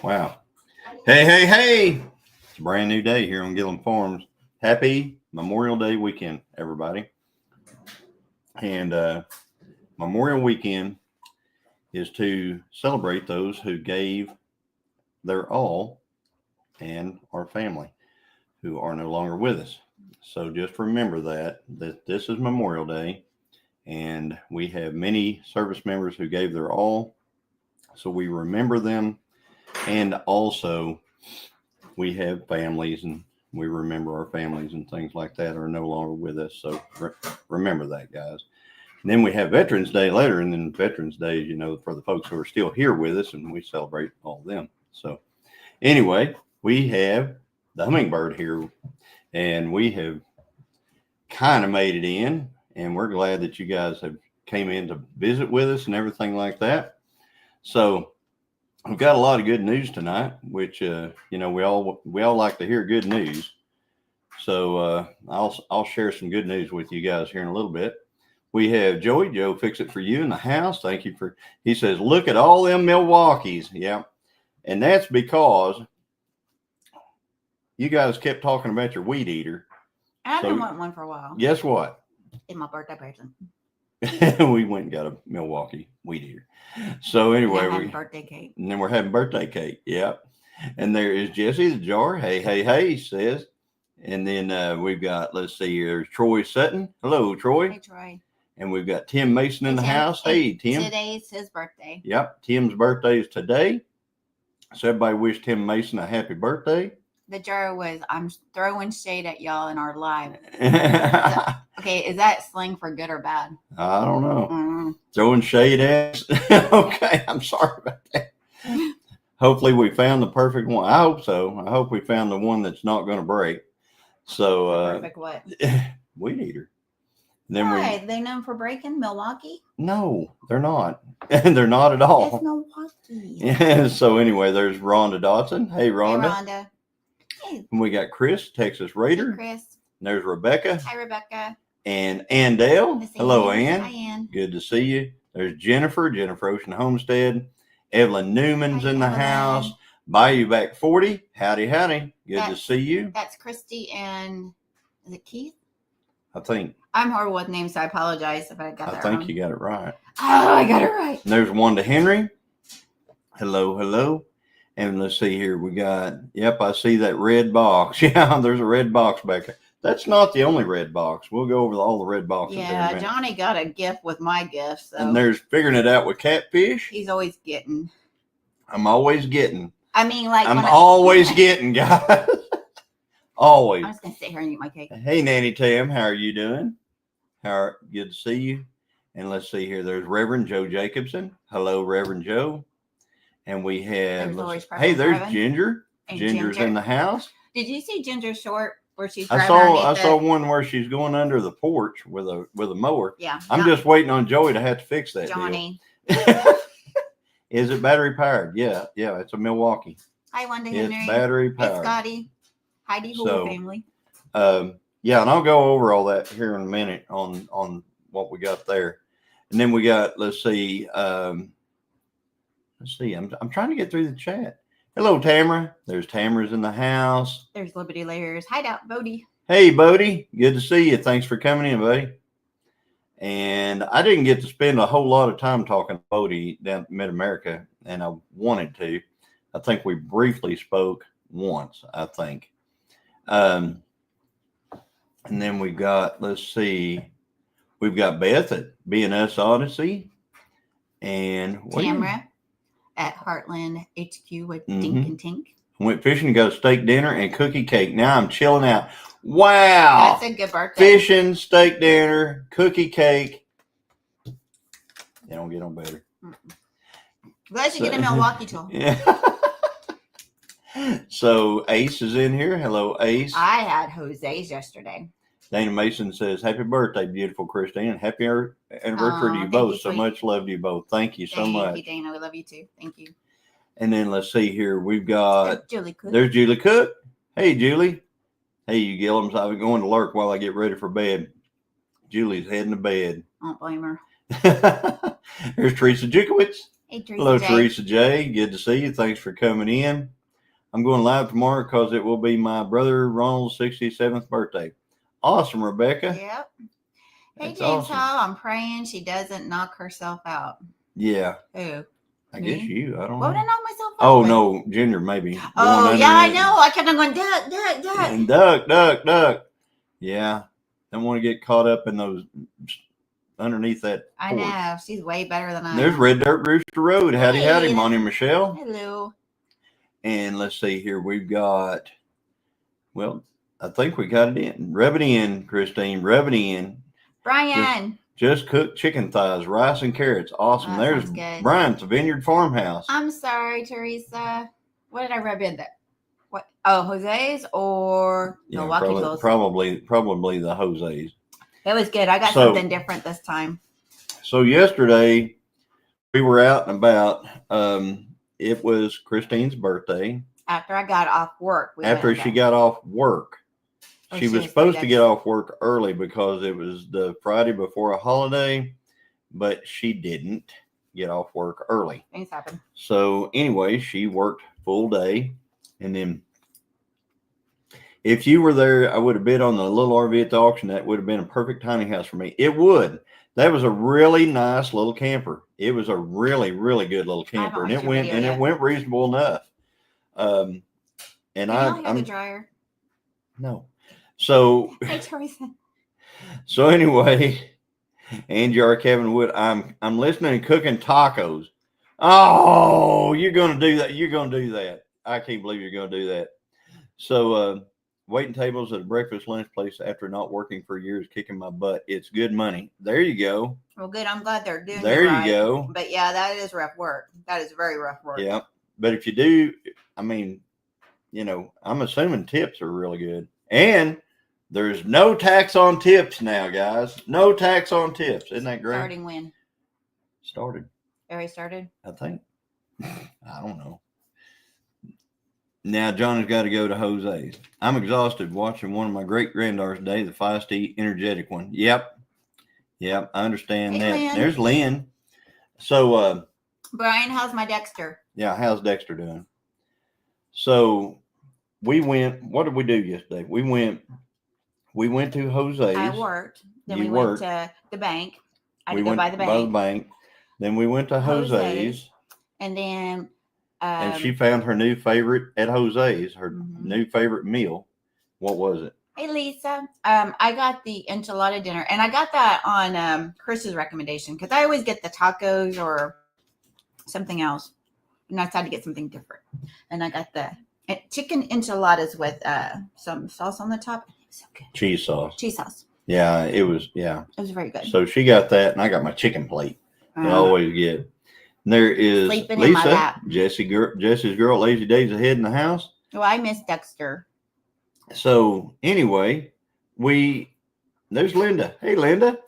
Wow. Hey. It's a brand new day here on Gilliam Farms. Happy Memorial Day weekend, everybody. And Memorial weekend is to celebrate those who gave their all and our family who are no longer with us. So just remember that this is Memorial Day and we have many service members who gave their all. So we remember them, and also we have families and we remember our families and things like that are no longer with us. So remember that, guys. And then we have Veterans Day later, and then Veterans Day, for the folks who are still here with us, and we celebrate all of them. So anyway, we have the hummingbird here, and we have kind of made it in, and we're glad that you guys have came in to visit with us and everything like that. So we've got a lot of good news tonight, which we all like to hear good news. So I'll share some good news with you guys here in a little bit. We have Joey. Joe, fix it for you in the house. Thank you for. He says, look at all them Milwaukees. Yeah, and that's because you guys kept talking about your weed eater. I've been wanting one for a while. Guess what? It's my birthday present. We went and got a Milwaukee weed eater. So anyway, we're having birthday cake. And then we're having birthday cake. Yep. And there is Jesse the jar. Hey, says. And then we've got, let's see here, there's Troy Sutton. Hello, Troy. Hey, Troy. And we've got Tim Mason in the house. Hey, Tim. Today's his birthday. Yep. Tim's birthday is today. So everybody wish Tim Mason a happy birthday. The jar was, I'm throwing shade at y'all in our live. Okay, is that slang for good or bad? I don't know. Throwing shade at Okay, I'm sorry about that. Hopefully we found the perfect one. I hope so. I hope we found the one that's not going to break. So perfect what? Weed eater. Why? They known for breaking Milwaukee? No, they're not. They're not at all. It's Milwaukee. Yeah. So anyway, there's Rhonda Dotson. Hey, Rhonda. Hey, Rhonda. Hey. And we got Chris, Texas Raider. Hey, Chris. And there's Rebecca. Hi, Rebecca. And Andale. Hello, Ann. Hi, Ann. Good to see you. There's Jennifer Ocean Homestead. Evelyn Newman's in the house. Bayou Back 40. Howdy. Good to see you. That's Christy and is it Keith? I think. I'm horrible with names, so I apologize if I got that wrong. I think you got it right. Oh, I got it right. And there's Wanda Henry. Hello. And let's see here. We got, I see that red box. Yeah, there's a red box back there. That's not the only red box. We'll go over all the red boxes. Yeah, Johnny got a gift with my gift. So. And there's figuring it out with Catfish. He's always getting. I'm always getting. I mean, like. I'm always getting, guys. Always. I'm just going to sit here and eat my cake. Hey, Nanny Tam, how are you doing? Good to see you. And let's see here. There's Reverend Joe Jacobson. Hello, Reverend Joe. And we have, there's Ginger. Ginger's in the house. Did you see Ginger Short where she's I saw one where she's going under the porch with a mower. Yeah. I'm just waiting on Joey to have to fix that Johnny. Is it battery powered? Yeah, it's a Milwaukee. Hi, Wanda Henry. It's battery powered. It's Scotty. Heidi whole family. Yeah, and I'll go over all that here in a minute on what we got there. And then we got, let's see, I'm trying to get through the chat. Hello, Tamara. There's Tamara's in the house. There's Liberty Layers. Hideout, Bodie. Hey, Bodie. Good to see you. Thanks for coming in, buddy. And I didn't get to spend a whole lot of time talking to Bodie down at Mid-America, and I wanted to. I think we briefly spoke once, I think. And then we've got, we've got Beth at B&S Odyssey. And Tamara at Heartland HQ with Dink and Tink. Went fishing, got a steak dinner and cookie cake. Now I'm chilling out. Wow. That's a good birthday. Fishing, steak dinner, cookie cake. They don't get no better. Glad you get a Milwaukee tool. Yeah. So Ace is in here. Hello, Ace. I had Jose's yesterday. Dana Mason says, happy birthday, beautiful Christine, and happy anniversary to you both. So much love to you both. Thank you so much. Thank you, Dana. We love you too. Thank you. And then let's see here. We've got Julie Cook. There's Julie Cook. Hey, Julie. Hey, you Gilliams. I've been going to lurk while I get ready for bed. Julie's heading to bed. I don't blame her. There's Teresa Jukowitz. Hey, Teresa Hello, J. Teresa J. Good to see you. Thanks for coming in. I'm going live tomorrow because it will be my brother Ronald's 67th birthday. Awesome, Rebecca. Yep. Hey, That's James awesome. Hall. I'm praying she doesn't knock herself out. Yeah. Who? I Me? guess you. I don't What would know. I knock myself out? Oh, with? no. Junior, maybe. Oh, yeah, I know. I kept on going, duck, duck, duck. And duck. Yeah. Don't want to get caught up in those underneath that I porch. know. She's way better than I There's am. Red Dirt Rooster Road. Howdy, Hey, Monty and Michelle. Hello. And let's see here. We've got, well, I think we got it in. Rub it in, Christine. Rub it in. Brian. Just cooked chicken thighs, rice and carrots. Awesome. Oh, There's good. Brian's Vineyard Farmhouse. I'm sorry, Teresa. What did I rub in that? What? Oh, Jose's or Milwaukee Bills? Probably the Jose's. It was good. I got something different this time. So yesterday we were out and about. It was Christine's birthday. After I got off work. After she got off work. She was supposed to get off work early because it was the Friday before a holiday, but she didn't get off work early. Things happen. So anyway, she worked full day. And then if you were there, I would have bid on the little RV at the auction. That would have been a perfect tiny house for me. It would. That was a really nice little camper. It was a really, really good little camper. And it went reasonable enough. I'm the dryer. No. So, hey, Teresa. So anyway, Angie R. Kevin Wood, I'm listening and cooking tacos. Oh, you're gonna do that. You're gonna do that. I can't believe you're gonna do that. So waiting tables at a breakfast lunch place after not working for years, kicking my butt. It's good money. There you go. Well, good. I'm glad they're doing there it right. You go. But yeah, that is rough work. That is very rough work. Yeah. But if you do, I mean, I'm assuming tips are really good. And there's no tax on tips now, guys. No tax on tips. Isn't that great? Starting when? Started. Already started? I think. I don't know. Now Johnny's got to go to Jose's. I'm exhausted watching one of my great granddaughters today, the feisty, energetic one. Yep. I understand that. Lynn. There's Lynn. So Brian, how's my Dexter? Yeah, how's Dexter doing? So we went. What did we do yesterday? We went to Jose's. I worked. Then we worked. went to the bank. I had to go by the bank. Then we went to Jose's. And then and she found her new favorite at Jose's, her new favorite meal. What was it? Hey, Lisa. I got the enchilada dinner, and I got that on Chris's recommendation because I always get the tacos or something else. And I decided to get something different. And I got the chicken enchiladas with some sauce on the top. It was so good. Cheese sauce. Yeah, it was. Yeah. It was very good. So she got that, and I got my chicken plate. I always get. And there is Lisa, Jesse's girl, Lazy Days Ahead in the house. Oh, I miss Dexter. So anyway, there's Linda. Hey, Linda.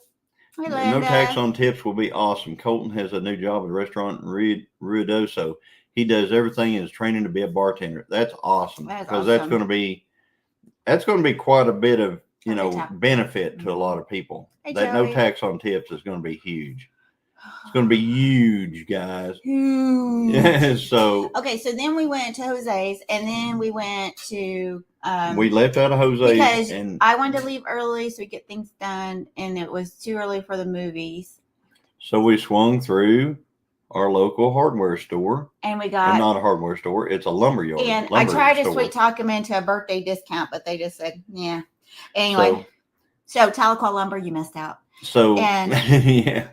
Hey, Linda. No tax on tips will be awesome. Colton has a new job at a restaurant in Ruidoso. He does everything and is training to be a bartender. That's awesome because that's going to be quite a bit of benefit to a lot of people. Hey, that Joey. no tax on tips is going to be huge. It's going to be huge, guys. Huge. Yeah, so then we went to Jose's, and then we went to we left out of Jose's because and I wanted to leave early so we get things done, and it was too early for the movies. So we swung through our local hardware store, and we got not a hardware store; it's a lumberyard. And I tried to sweet talk them into a birthday discount, but they just said, "Yeah." Anyway, so Tahlequah Lumber, you missed out. So yeah.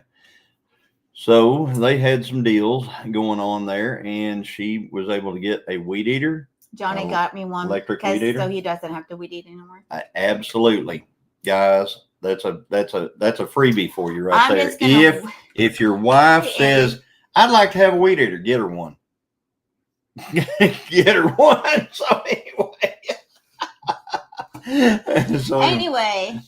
So they had some deals going on there, and she was able to get a weed eater. Johnny got me one electric weed eater, so he doesn't have to weed eat anymore. Absolutely, guys, that's a freebie for you right there. If your wife says, "I'd like to have a weed eater," get her one. Get her one. So anyway.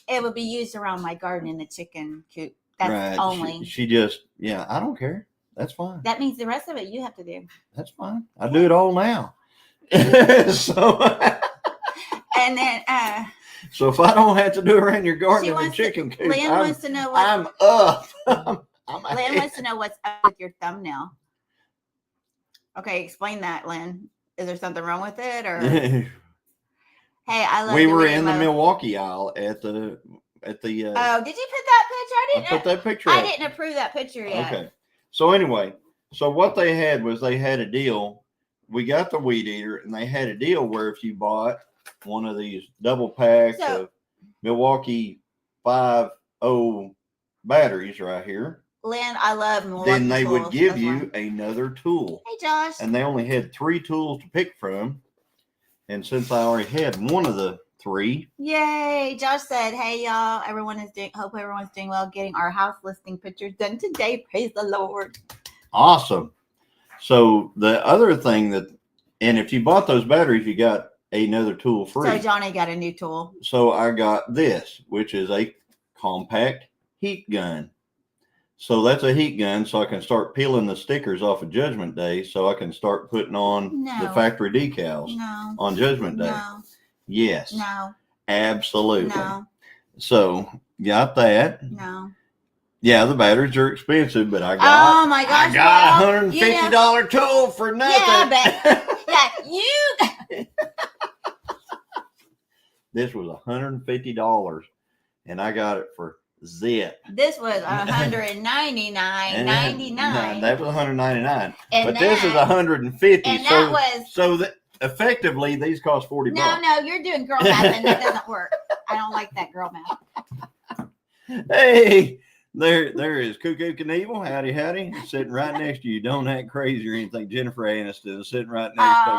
It would be used around my garden in the chicken coop. That's right. Only. She just, I don't care. That's fine. That means the rest of it you have to do. That's fine. I do it all now. So. And then. So if I don't have to do it around your garden in the chicken coop, Lynn wants to know I'm up. Lynn wants to know what's up with your thumbnail. Okay, explain that, Lynn. Is there something wrong with it, or? Hey, I love. We were in the Milwaukee aisle at the. Oh, did you put that picture? I put that picture. I didn't approve that picture yet. Okay. So anyway, what they had was they had a deal. We got the weed eater, and they had a deal where if you bought one of these double packs of Milwaukee 5.0 batteries right here, Lynn, I love Milwaukee then they tools. would give you another tool. Hey, Josh. And they only had 3 tools to pick from. And since I already had one of the 3. Yay. Josh said, hey, y'all. Hope everyone's doing well getting our house listing pictures done today. Praise the Lord. Awesome. So the other thing and if you bought those batteries, you got another tool free. So Johnny got a new tool. So I got this, which is a compact heat gun. So that's a heat gun, so I can start peeling the stickers off of Judgment Day, so I can start putting on the factory decals on Judgment Day. No. Yes. No. Absolutely. No. So got that. No. Yeah, the batteries are expensive, but I got. Oh my gosh! I got $150 tool for nothing. Yeah, but you. This was $150, and I got it for zip. This was $199.99. That was $199, but this is $150. And that effectively these cost $40. No, you're doing girl math, and that doesn't work. I don't like that girl math. Hey. There is Cuckoo Knievel. Howdy. Sitting right next to you. Don't act crazy or anything. Jennifer Aniston is sitting right next to me.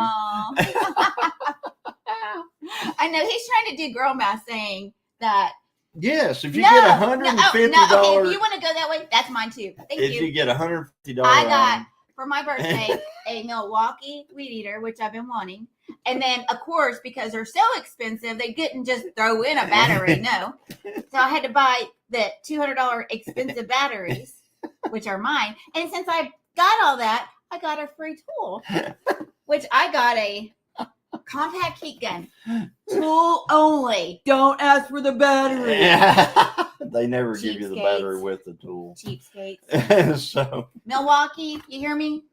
I know he's trying to do girl math, saying that. Yes, if you get $150. Okay, if you want to go that way, that's mine too. Thank you. If you get $150, I got for my birthday a Milwaukee weed eater, which I've been wanting. And then, of course, because they're so expensive, they couldn't just throw in a battery. No. So I had to buy the $200 expensive batteries, which are mine. And since I got all that, I got a free tool, which I got a compact heat gun. Tool only. Don't ask for the battery. They never give you the battery with the tool. Cheapskates. So Milwaukee, you hear me?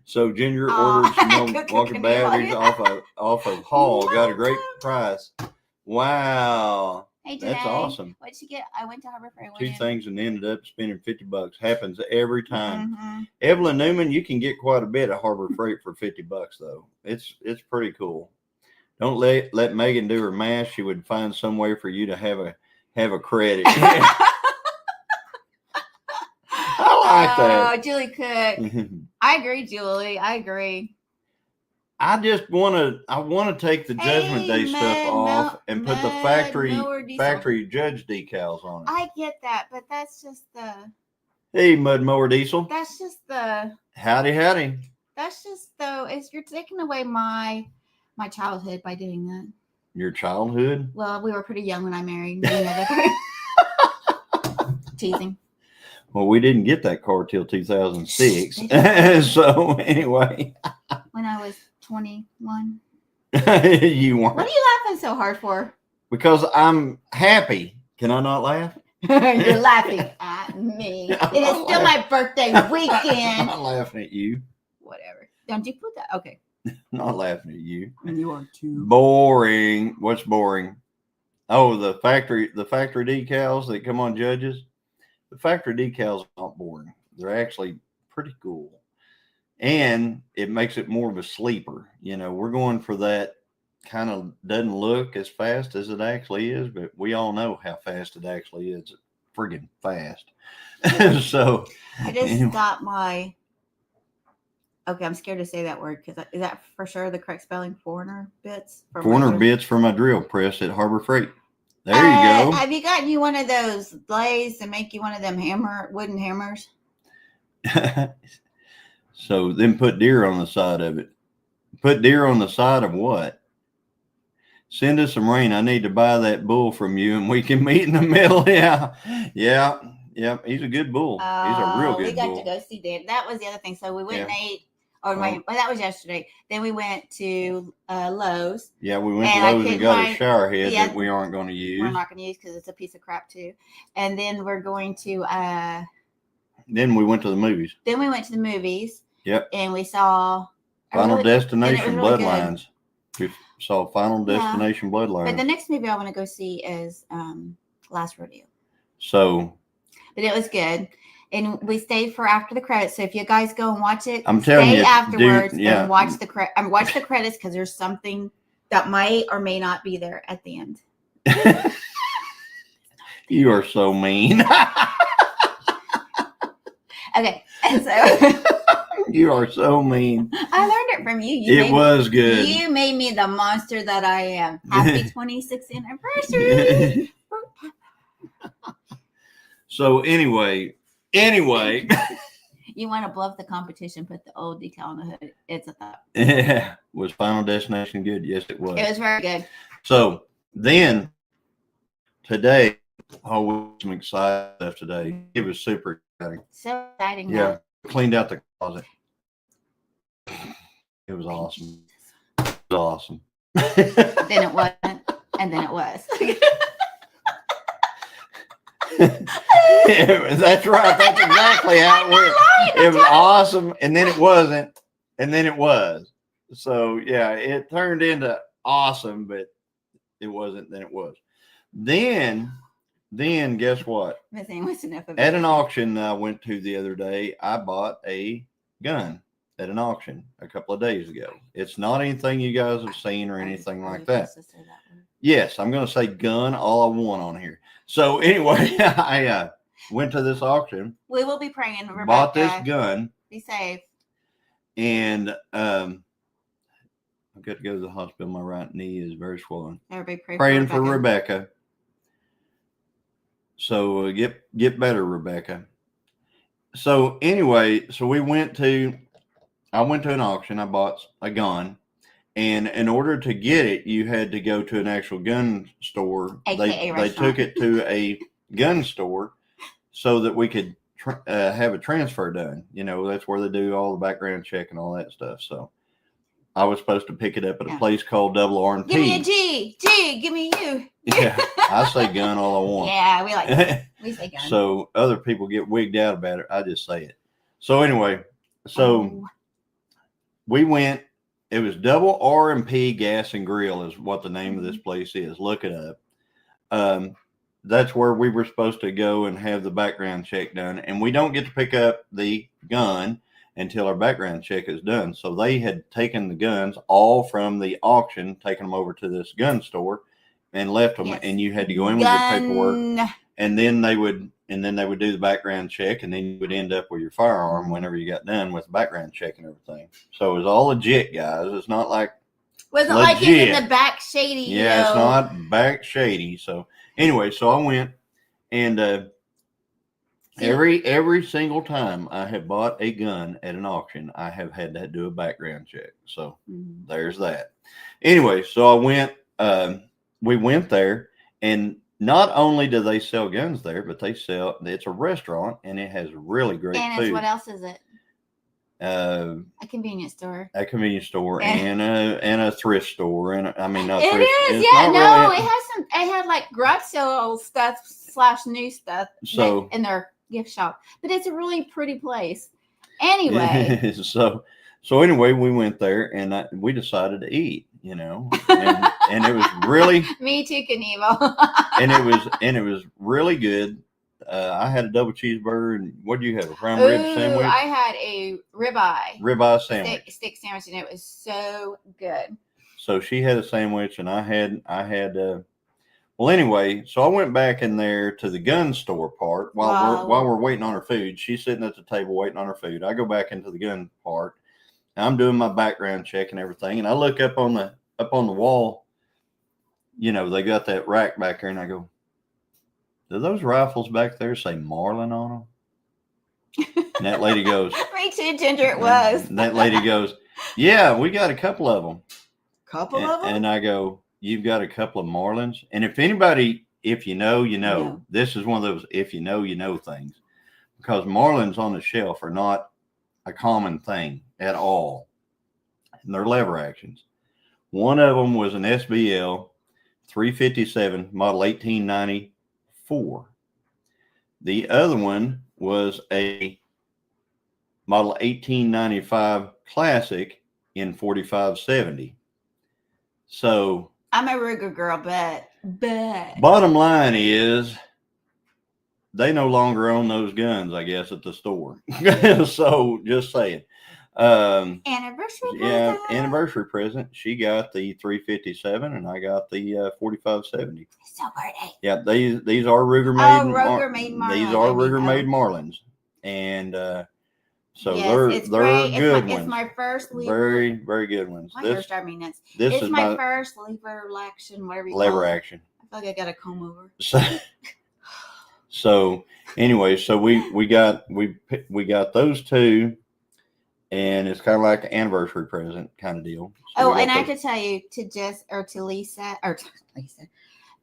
So Ginger ordered some Milwaukee batteries off of Hall. Got a great price. Wow. Hey, that's awesome. What'd you get? I went to Harbor Freight. 2 things and ended up spending $50. Happens every time. Mm-hmm. Evelyn Newman, you can get quite a bit at Harbor Freight for $50 though. It's pretty cool. Don't let Megan do her math. She would find some way for you to have a credit. I like that. Oh, Julie Cook. I agree, Julie. I agree. I just want to take the Judgment Day stuff off and put the factory judge decals on it. I get that, but that's just the. Hey, Mud Mower Diesel. That's just the. Howdy. That's just you're taking away my childhood by doing that. Your childhood? Well, we were pretty young when I married. Teasing. Well, we didn't get that car till 2006. So anyway. When I was 21. You weren't. What are you laughing so hard for? Because I'm happy. Can I not laugh? You're laughing at me. It is still my birthday weekend. I'm not laughing at you. Whatever. Don't you put that? Okay. I'm not laughing at you. And you are too. Boring. What's boring? Oh, the factory decals that come on judges. The factory decals are not boring. They're actually pretty cool. And it makes it more of a sleeper. You know, we're going for that kind of doesn't look as fast as it actually is, but we all know how fast it actually is. It's friggin' fast. So I just got my. Okay, I'm scared to say that word because is that for sure the correct spelling? Foreigner bits. Bits for my drill press at Harbor Freight. There you go. Have you gotten you one of those blades and make you one of them wooden hammers? So then put deer on the side of it. Put deer on the side of what? Send us some rain. I need to buy that bull from you and we can meet in the middle. Yeah. He's a good bull. He's a real good bull. We got to go see Dan. That was the other thing. So we went and ate Or well, that was yesterday. Then we went to Lowe's. Yeah, we went to Lowe's and got a shower head that we aren't going to use. We're not going to use because it's a piece of crap too. And then we're going to. Then we went to the movies. Yep. And we saw Final Destination Bloodlines. We saw Final Destination Bloodlines. But the next movie I want to go see is Last Rodeo. So. But it was good. And we stayed for after the credits. So if you guys go and watch it, I'm telling you, afterwards and watch the credits because there's something that might or may not be there at the end. You are so mean. Okay, and so you are so mean. I learned it from you. It was good. You made me the monster that I am. Happy 26th anniversary. So anyway. You want to bluff the competition, put the old decal on the hood. It's a thought. Yeah. Was Final Destination good? Yes, it was. It was very good. So then today, some exciting stuff today. It was super exciting. So exciting. Yeah. Cleaned out the closet. It was awesome. It was awesome. Then it wasn't. And then it was. That's right. That's exactly how it went. It was awesome, and then it wasn't, and then it was. So yeah, it turned into awesome, but it wasn't. Then it was. Then guess what? At an auction I went to the other day, I bought a gun at an auction a couple of days ago. It's not anything you guys have seen or anything like that. Yes, I'm going to say gun all I want on here. So anyway, I went to this auction. We will be praying. Rebecca. Bought this gun. Be safe. And I've got to go to the hospital. My right knee is very swollen. Everybody praying for Rebecca. So get better, Rebecca. So anyway, I went to an auction. I bought a gun. And in order to get it, you had to go to an actual gun store. They took it to a gun store so that we could have a transfer done. You know, that's where they do all the background check and all that stuff. So I was supposed to pick it up at a place called Double R&P. Give me a G. G, give me you. Yeah, I say gun all I want. Yeah, we like we say gun. So other people get wigged out about it. I just say it. So anyway, we went. It was Double R&P Gas and Grill is what the name of this place is. Look it up. That's where we were supposed to go and have the background check done. And we don't get to pick up the gun until our background check is done. So they had taken the guns all from the auction, taken them over to this gun store and left them. Yes. And you had to go in with your paperwork. And then they would do the background check, and then you would end up with your firearm whenever you got done with the background check and everything. So it was all legit, guys. It's not like wasn't legit. Like it's in the back shady. Yeah, it's not back shady. So anyway, so I went, and every single time I have bought a gun at an auction, I have had to do a background check. So there's that. Anyway, so I went. We went there, and not only do they sell guns there, but it's a restaurant and it has really great food. What else is it? A convenience store. A convenience store and a thrift store. And I mean, it is. Yeah, no, it has some, it had like garage sale stuff / new stuff in their gift shop, but it's a really pretty place. Anyway. So anyway, we went there and we decided to eat, you know, and it was really me too, Knievel. and it was really good. I had a double cheeseburger, and what did you have? A prime rib sandwich? I had a ribeye sandwich, steak sandwich, and it was so good. So she had a sandwich, and I had. Well, anyway, so I went back in there to the gun store part while we're waiting on her food. She's sitting at the table waiting on her food. I go back into the gun part. I'm doing my background check and everything, and I look up on the wall. You know, they got that rack back there, and I go, "Do those rifles back there say Marlin on them?" And that lady goes, "Me too, Ginger. It was." And that lady goes, "Yeah, we got a couple of them." Couple of them? And I go, "You've got a couple of Marlins?" And if you know, you know. This is one of those if you know things, because Marlins on the shelf are not a common thing at all. And they're lever actions. One of them was an SBL 357 model 1894. The other one was a model 1895 Classic in 4570. So I'm a Ruger girl, but bottom line is they no longer own those guns, I guess, at the store. So just saying. Anniversary present. Anniversary present. She got the 357 and I got the 4570. So pretty. Yeah, these are Ruger made. Ruger made Marlin. These are Ruger made Marlins, and so yes, they're good ones. It's my first lever. Very, very good ones. My hair's driving me nuts. This is is my first lever action, whatever you lever call it. action. I feel like I got a comb over. So anyway, so we got those two, and it's kind of like an anniversary present kind of deal. So and I have to tell you,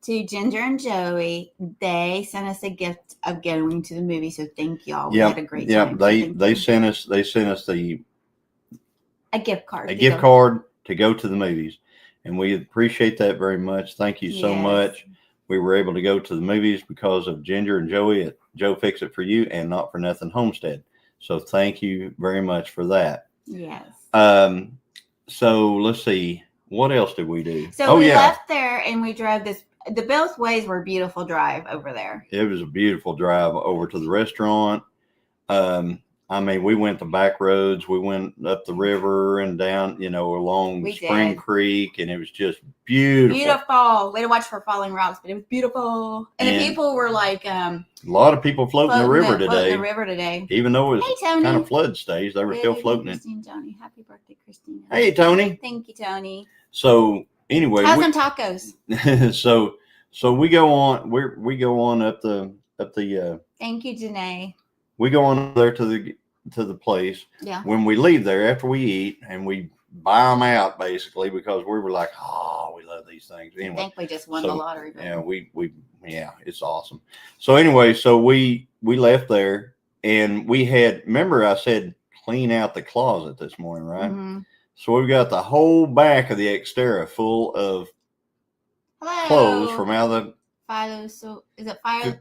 to Ginger and Joey, they sent us a gift of going to the movie. So thank y'all. We had a great time. They sent us a gift card. A gift card to go to the movies. And we appreciate that very much. Thank you so much. We were able to go to the movies because of Ginger and Joey at Joe Fix It For You and Not For Nothing Homestead. So thank you very much for that. Yes. So let's see. What else did we do? So we left there and we drove this. The both ways were a beautiful drive over there. It was a beautiful drive over to the restaurant. I mean, we went the back roads. We went up the river and down, along Spring Creek, and it was just beautiful. Beautiful. We had to watch for falling rocks, but it was beautiful. And the people were like, a lot of people floating the river today. Even though it was kind of flood stage, they were still floating it. Christine, Johnny, happy birthday, Christina. Hey, Tony. Thank you, Tony. So anyway, how's them tacos? so we go on. We go on up the. Thank you, Janae. We go on there to the place. Yeah. When we leave there after we eat, and we buy them out basically because we were like, oh, we love these things. Anyway, I think we just won the lottery. Yeah, it's awesome. So anyway, so we left there, and we had. Remember, I said clean out the closet this morning, right? Mm-hmm. So we've got the whole back of the Xterra full of clothes from out of the.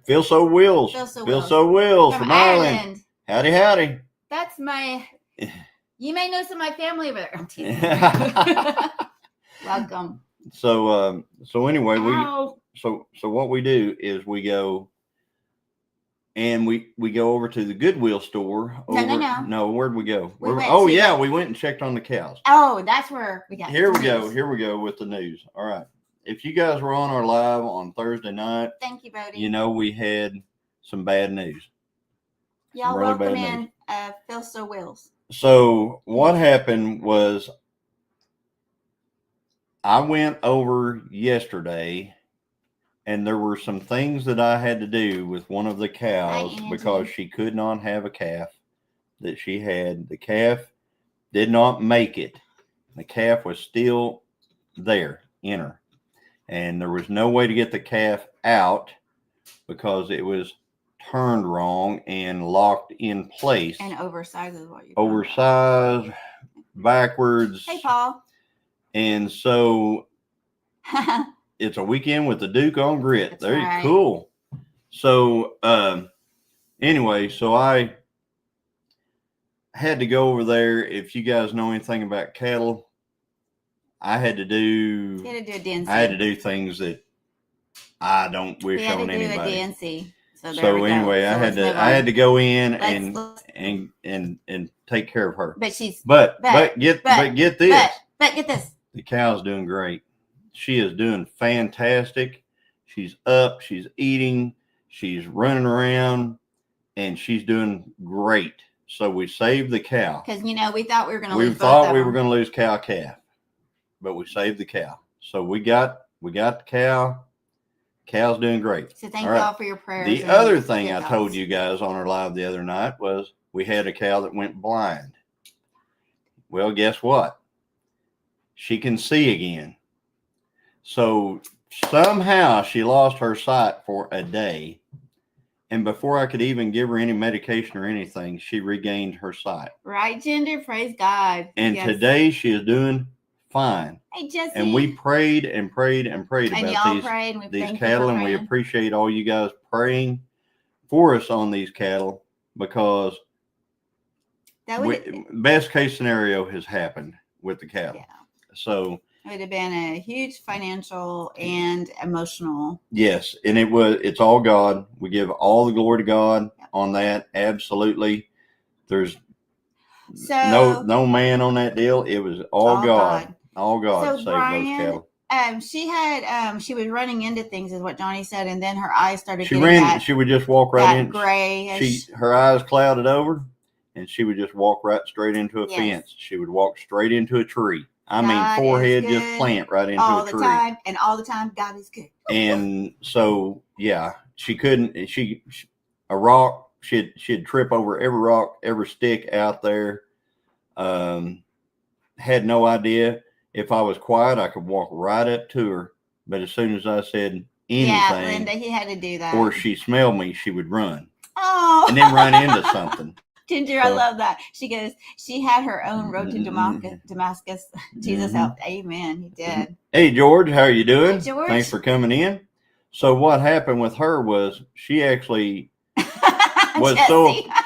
Feel So Wheels from Ireland. Howdy. That's my. You may know some of my family over there. I'm teasing. Welcome. So anyway, so what we do is we go and we go over to the Goodwill store. No, where'd we go? We went and checked on the cows. Oh, that's where we got. Here we go with the news. All right. If you guys were on our live on Thursday night, thank you, Bodie. We had some bad news. Y'all really welcome in Feel So Wheels. So what happened was I went over yesterday and there were some things that I had to do with one of the cows because she could not have a calf that she had. The calf did not make it. The calf was still there in her. And there was no way to get the calf out because it was turned wrong and locked in place. And oversized is what you oversized, backwards. Hey, Paul. And so it's a weekend with the Duke on grit. That's there, right. Cool. So anyway, so I had to go over there. If you guys know anything about cattle, I had to do a DNC. I had to do things that I don't wish on anybody. We had to do a DNC. So anyway, I had to go in and take care of her. But she's but get this. But get this. The cow's doing great. She is doing fantastic. She's up, she's eating, she's running around, and she's doing great. So we saved the cow. Because we thought we were going to lose. We thought we were going to lose cow calf. But we saved the cow. So we got the cow. Cow's doing great. So thank y'all for your prayers. The other thing I told you guys on our live the other night was we had a cow that went blind. Well, guess what? She can see again. So somehow she lost her sight for a day. And before I could even give her any medication or anything, she regained her sight. Right, Gender? Praise God. And Yes. today she is doing fine. Hey, Jesse. And we prayed and prayed and prayed and about y'all prayed, and we these thank cattle, you for and we praying. appreciate all you guys praying for us on these cattle, because That would best case scenario has happened with the cattle. Yeah. So it would have been a huge financial and emotional. Yes, and it's all God. We give all the glory to God on that. Absolutely. There's no man on that deal. It was all God. All God saved those cattle. She was running into things, is what Johnny said, and then her eyes started She would just walk right in. Grayish. Her eyes clouded over, and she would just walk right straight into a fence. She would walk straight into a tree. I mean, forehead just plant right into a tree. All the time, God is good. And so, yeah, she couldn't. A rock. She'd trip over every rock, every stick out there. Had no idea. If I was quiet, I could walk right up to her. But as soon as I said anything, Linda, he had to do that. Or she smelled me, she would run. Oh, and then run into something. Ginger, I love that. She goes, she had her own road to Damascus. Jesus helped. Amen. He did. Hey, George, how are you doing? Hey, George. Thanks for coming in. So what happened with her was she actually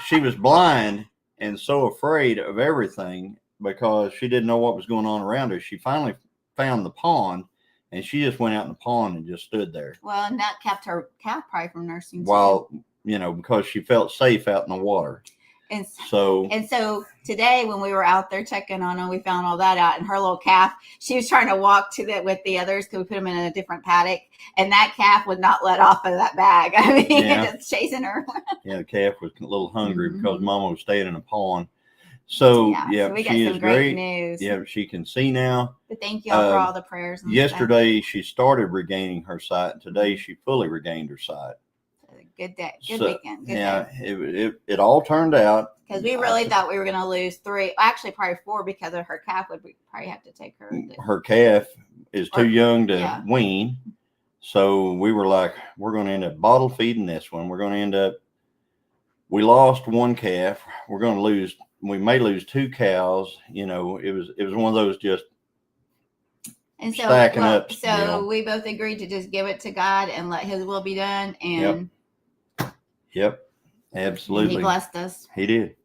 she was blind and so afraid of everything because she didn't know what was going on around her. She finally found the pond, and she just went out in the pond and just stood there. Well, and that kept her calf probably from nursing too. Because she felt safe out in the water. And so today when we were out there checking on her, we found all that out, and her little calf, she was trying to walk with the others because we put them in a different paddock, and that calf would not let off of that bag. I mean, just chasing her. Yeah, the calf was a little hungry because Mama was staying in a pond. So we got some great news. Yeah, she can see now. But thank y'all for all the prayers. Yesterday she started regaining her sight, and today she fully regained her sight. Good day. Good weekend. Good day. It all turned out. Because we really thought we were going to lose 3, actually probably 4, because of her calf. We probably have to take her. Her calf is too young to wean. So we were like, we're going to end up bottle feeding this one. We're going to end up, we lost one calf. We may lose 2 cows. It was one of those just stacking up. So we both agreed to just give it to God and let his will be done. And Yep, absolutely. He blessed us. He did.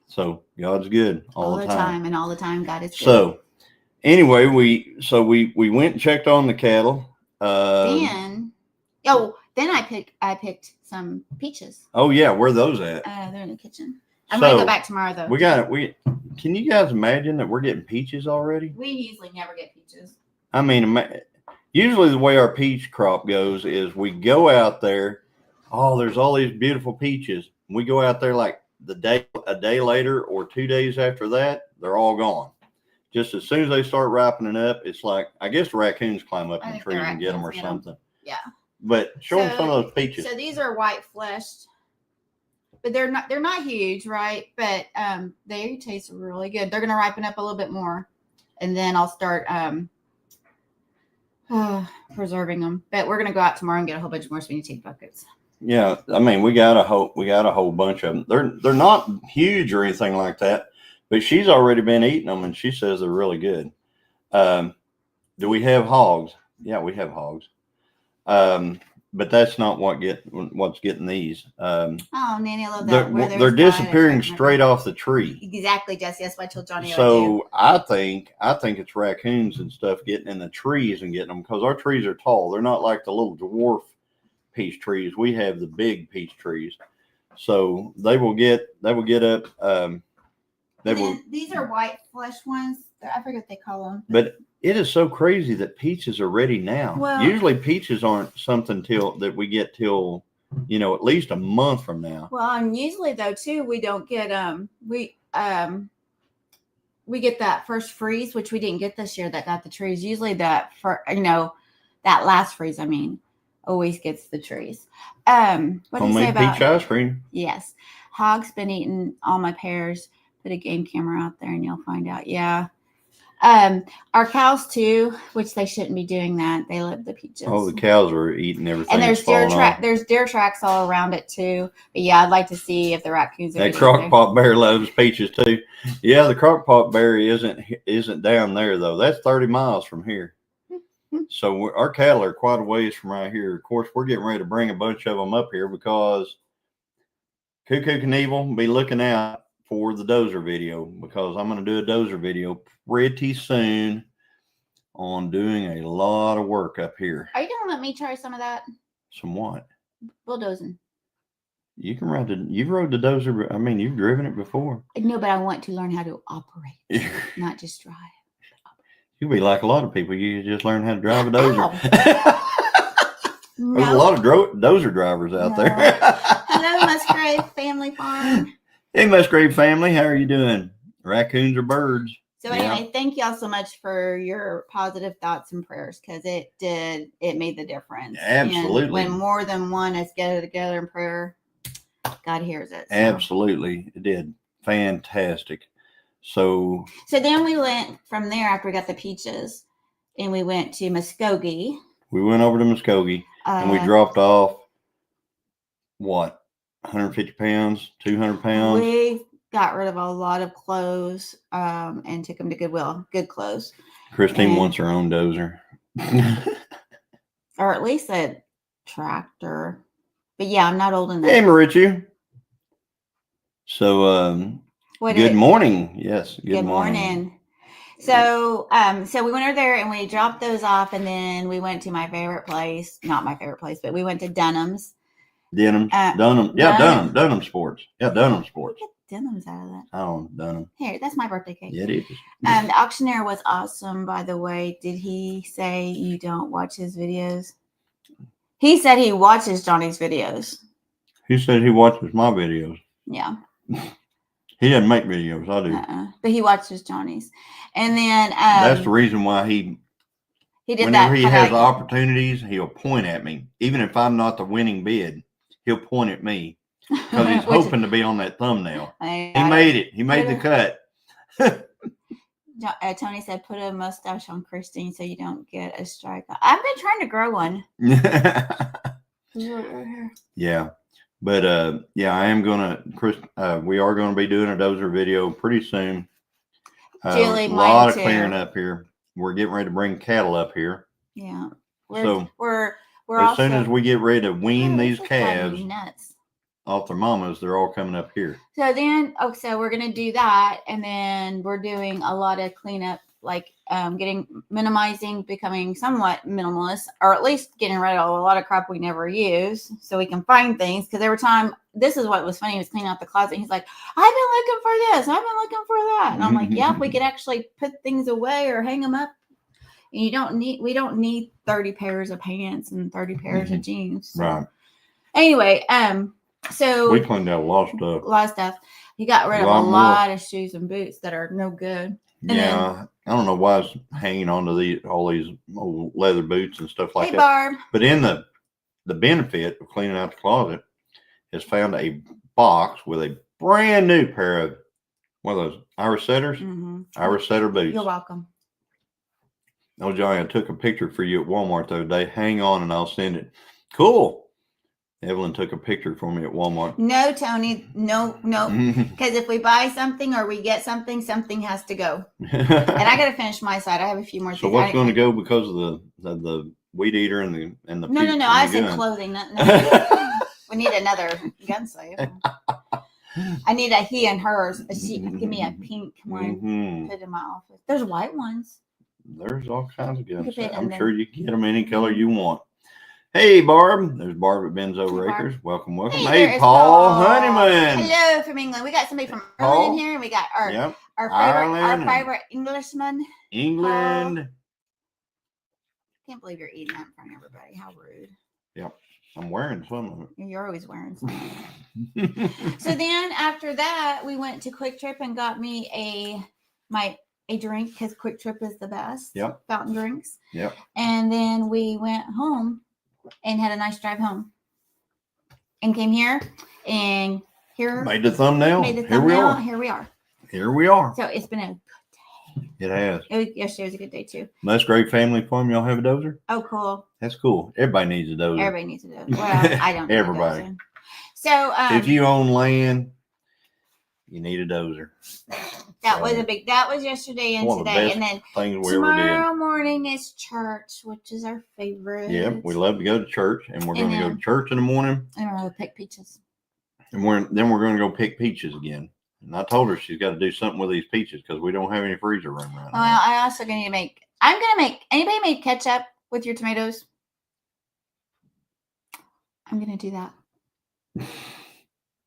So God's good all the time. And all the time God is good. So anyway, we went and checked on the cattle. Then I picked some peaches. Oh yeah, where are those at? They're in the kitchen. I'm gonna go back tomorrow though. Can you guys imagine that we're getting peaches already? We usually never get peaches. I mean, usually the way our peach crop goes is we go out there. Oh, there's all these beautiful peaches. We go out there like a day later or 2 days after that, they're all gone. Just as soon as they start ripening up, it's like, I guess raccoons climb up in the trees and get them or something. Yeah. But show them some of those peaches. So these are white fleshed, but they're not huge, right? But they taste really good. They're going to ripen up a little bit more, and then I'll start preserving them. But we're going to go out tomorrow and get a whole bunch more so we need to take buckets. Yeah, I mean, we got a whole bunch of them. They're not huge or anything like that, but she's already been eating them, and she says they're really good. Do we have hogs? Yeah, we have hogs. But that's not what's getting these. Nanny, I love that. They're disappearing straight off the tree. Exactly, Jesse. That's why I told Johnny. So I think it's raccoons and stuff getting in the trees and getting them, because our trees are tall. They're not like the little dwarf peach trees. We have the big peach trees, so they will get up. These are white flesh ones. I forget what they call them. But it is so crazy that peaches are ready now. Well, usually peaches aren't something that we get till at least a month from now. Well, and usually though too, we don't get we get that first freeze, which we didn't get this year. That got the trees. Usually that that last freeze, always gets the trees. What do you say about peach ice cream? Yes, Hog's been eating all my pears. Put a game camera out there and you'll find out. Yeah. Our cows too, which they shouldn't be doing that. They love the peaches. Oh, the cows are eating everything. And there's deer tracks all around it too. But yeah, I'd like to see if the raccoons are that crock-pot bear loves peaches too. Yeah, the crock-pot berry isn't down there though. That's 30 miles from here. So our cattle are quite a ways from right here. Of course, we're getting ready to bring a bunch of them up here because Cuckoo Knievel, be looking out for the dozer video, because I'm going to do a dozer video pretty soon on doing a lot of work up here. Are you going to let me try some of that? Some what? Bulldozing. You can you've rode the dozer. I mean, you've driven it before. No, but I want to learn how to operate, not just drive. You'll be like a lot of people. You just learn how to drive a dozer. No. There's a lot of dozer drivers out there. Hello, Musgrave Family Farm. Hey, Musgrave family. How are you doing? Raccoons or birds? So anyway, thank y'all so much for your positive thoughts and prayers, because it made the difference. Absolutely. And when more than one is gathered together in prayer, God hears it. So. Absolutely. It did. Fantastic. So then we went from there after we got the peaches, and we went to Muskogee. We went over to Muskogee and we dropped off, what, 150 pounds, 200 pounds? We got rid of a lot of clothes and took them to Goodwill. Good clothes. Christine wants her own dozer. Or at least a tractor. But yeah, I'm not old enough. Hey, Mauricio. So, good morning. Yes, good morning. So we went over there and we dropped those off, and then we went to my favorite place. Not my favorite place, but we went to Dunham's. Dunham. Yeah, Dunham Sports. Yeah, Dunham Sports. Get Dunham's out of that. Oh, Dunham. Here, that's my birthday cake. Yeah, it is. The auctioneer was awesome, by the way. Did he say you don't watch his videos? He said he watches Johnny's videos. He said he watches my videos. Yeah. He doesn't make videos. I do. But he watches Johnny's. And then that's the reason why he did whenever that. He has opportunities, he'll point at me. Even if I'm not the winning bid, he'll point at me because he's hoping to be on that thumbnail. He made it. He made the cut. Tony said, put a mustache on Christine so you don't get a strike. I've been trying to grow one. Yeah. But I am gonna, we are gonna be doing a dozer video pretty soon. Julie, a lot of clearing up here. We're getting ready to bring cattle up here. Yeah. We're as soon as we get ready to wean these calves off their mamas, they're all coming up here. So then, so we're gonna do that, and then we're doing a lot of cleanup, like minimizing, becoming somewhat minimalist, or at least getting rid of a lot of crap we never use, so we can find things. Because every time, this is what was funny, he was cleaning out the closet. He's like, "I've been looking for this. I've been looking for that," and I'm like, "Yeah, we could actually put things away or hang them up. And we don't need 30 pairs of pants and 30 pairs of jeans." So. Right. Anyway, so we cleaned out a lot of stuff. He got rid of a lot of shoes and boots that are no good. I don't know why it's hanging on to all these old leather boots and stuff like that. Barb. But in the benefit of cleaning out the closet is found a box with a brand new pair of one of those Irish setters, Irish setter boots. You're welcome. Oh, Johnny, I took a picture for you at Walmart the other day. Hang on and I'll send it. Cool. Evelyn took a picture for me at Walmart. No, Tony. No. Because if we buy something or we get something, something has to go. And I got to finish my side. I have a few more things. So what's going to go because of the weed eater and the No. I said clothing. No. We need another gun save. I need a he and hers. Give me a pink one. Put in my office. There's white ones. There's all kinds of guns. I'm sure you can get them any color you want. Hey, Barb. There's Barb at Benzover Acres. Welcome. Hey, Paul Honeyman. Hello from England. We got somebody from Ireland in here, and we got our favorite Englishman. England. Can't believe you're eating that in front of everybody. How rude. Yep. I'm wearing some. You're always wearing some. So then after that, we went to Quick Trip and got me a drink, because Quick Trip is the best. Yep. Fountain drinks. Yep. And then we went home and had a nice drive home. And came here and here. Made the thumbnail. Here we are. Here we are. So it's been a good day. It has. Yesterday was a good day too. Musgrave Family Farm, y'all have a dozer? Oh, cool. That's cool. Everybody needs a dozer. Everybody needs a dozer. Well, I don't. Need Everybody. A dozer. So, if you own land, you need a dozer. That was yesterday and today, and then tomorrow morning is church, which is our favorite. Yeah, we love to go to church, and we're going to go to church in the morning, and we're going to pick peaches. And then we're going to go pick peaches again. And I told her she's got to do something with these peaches because we don't have any freezer room right now. Well, I also going to make. I'm going to make. Anybody made ketchup with your tomatoes? I'm going to do that.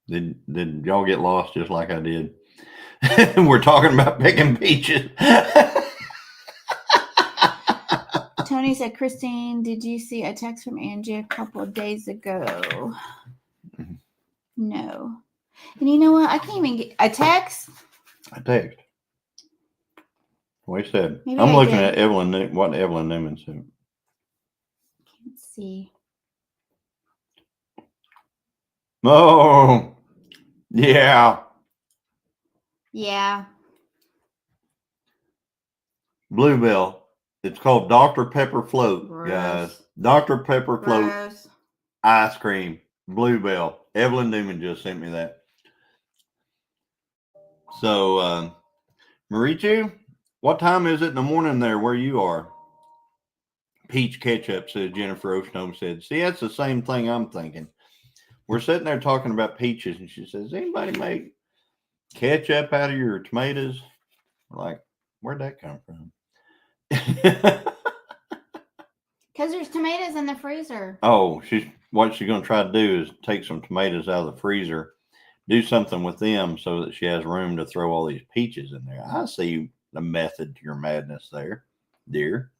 Did y'all get lost just like I did? We're talking about picking peaches. Tony said, Christine, did you see a text from Angie a couple of days ago? No. And you know what? I can't even get a text. A text. What he said. Maybe I'm looking at what Evelyn Newman said. Can't see. Oh, yeah. Yeah. Bluebell. It's called Dr. Pepper Float, Gross. guys. Dr. Pepper Float. Gross. Ice cream. Bluebell. Evelyn Newman just sent me that. So, Marichu, what time is it in the morning there where you are? Peach ketchup, says Jennifer Oshnome said. See, that's the same thing I'm thinking. We're sitting there talking about peaches, and she says, anybody make ketchup out of your tomatoes? We're like, where'd that come from? Because there's tomatoes in the freezer. Oh, what she's going to try to do is take some tomatoes out of the freezer, do something with them so that she has room to throw all these peaches in there. I see the method to your madness there, dear.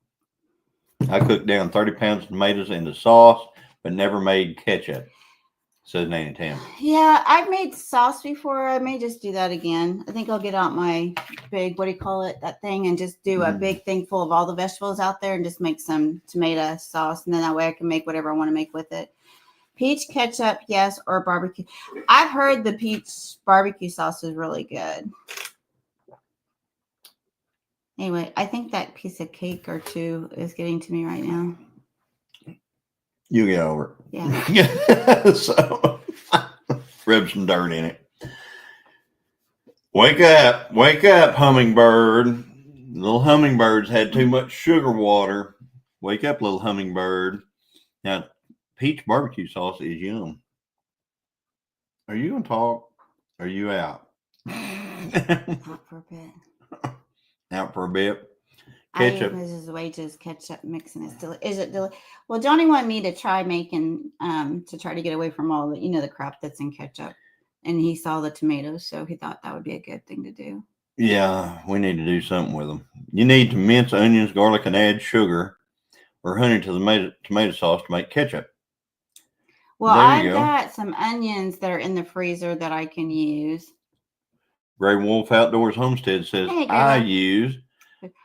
I cooked down 30 pounds of tomatoes into sauce, but never made ketchup, says Nanny Tam. Yeah, I've made sauce before. I may just do that again. I think I'll get out my big, what do you call it, that thing, and just do a big thing full of all the vegetables out there and just make some tomato sauce. And then that way I can make whatever I want to make with it. Peach ketchup, yes, or barbecue. I've heard the peach barbecue sauce is really good. Anyway, I think that piece of cake or two is getting to me right now. You get over it. Yeah. So, rub some dirt in it. Wake up, hummingbird. Little hummingbirds had too much sugar water. Wake up, little hummingbird. Now, peach barbecue sauce is yum. Are you going to talk? Or are you out? Out for a bit. Out for a bit. Ketchup. I use Mrs. Wages ketchup mix, and is it delicious? Well, Johnny wanted me to try making to try to get away from all the the crap that's in ketchup, and he saw the tomatoes, so he thought that would be a good thing to do. Yeah, we need to do something with them. You need to mince onions, garlic, and add sugar or honey to the tomato sauce to make ketchup. Well, I've got some onions that are in the freezer that I can use. Gray Wolf Outdoors Homestead says, I use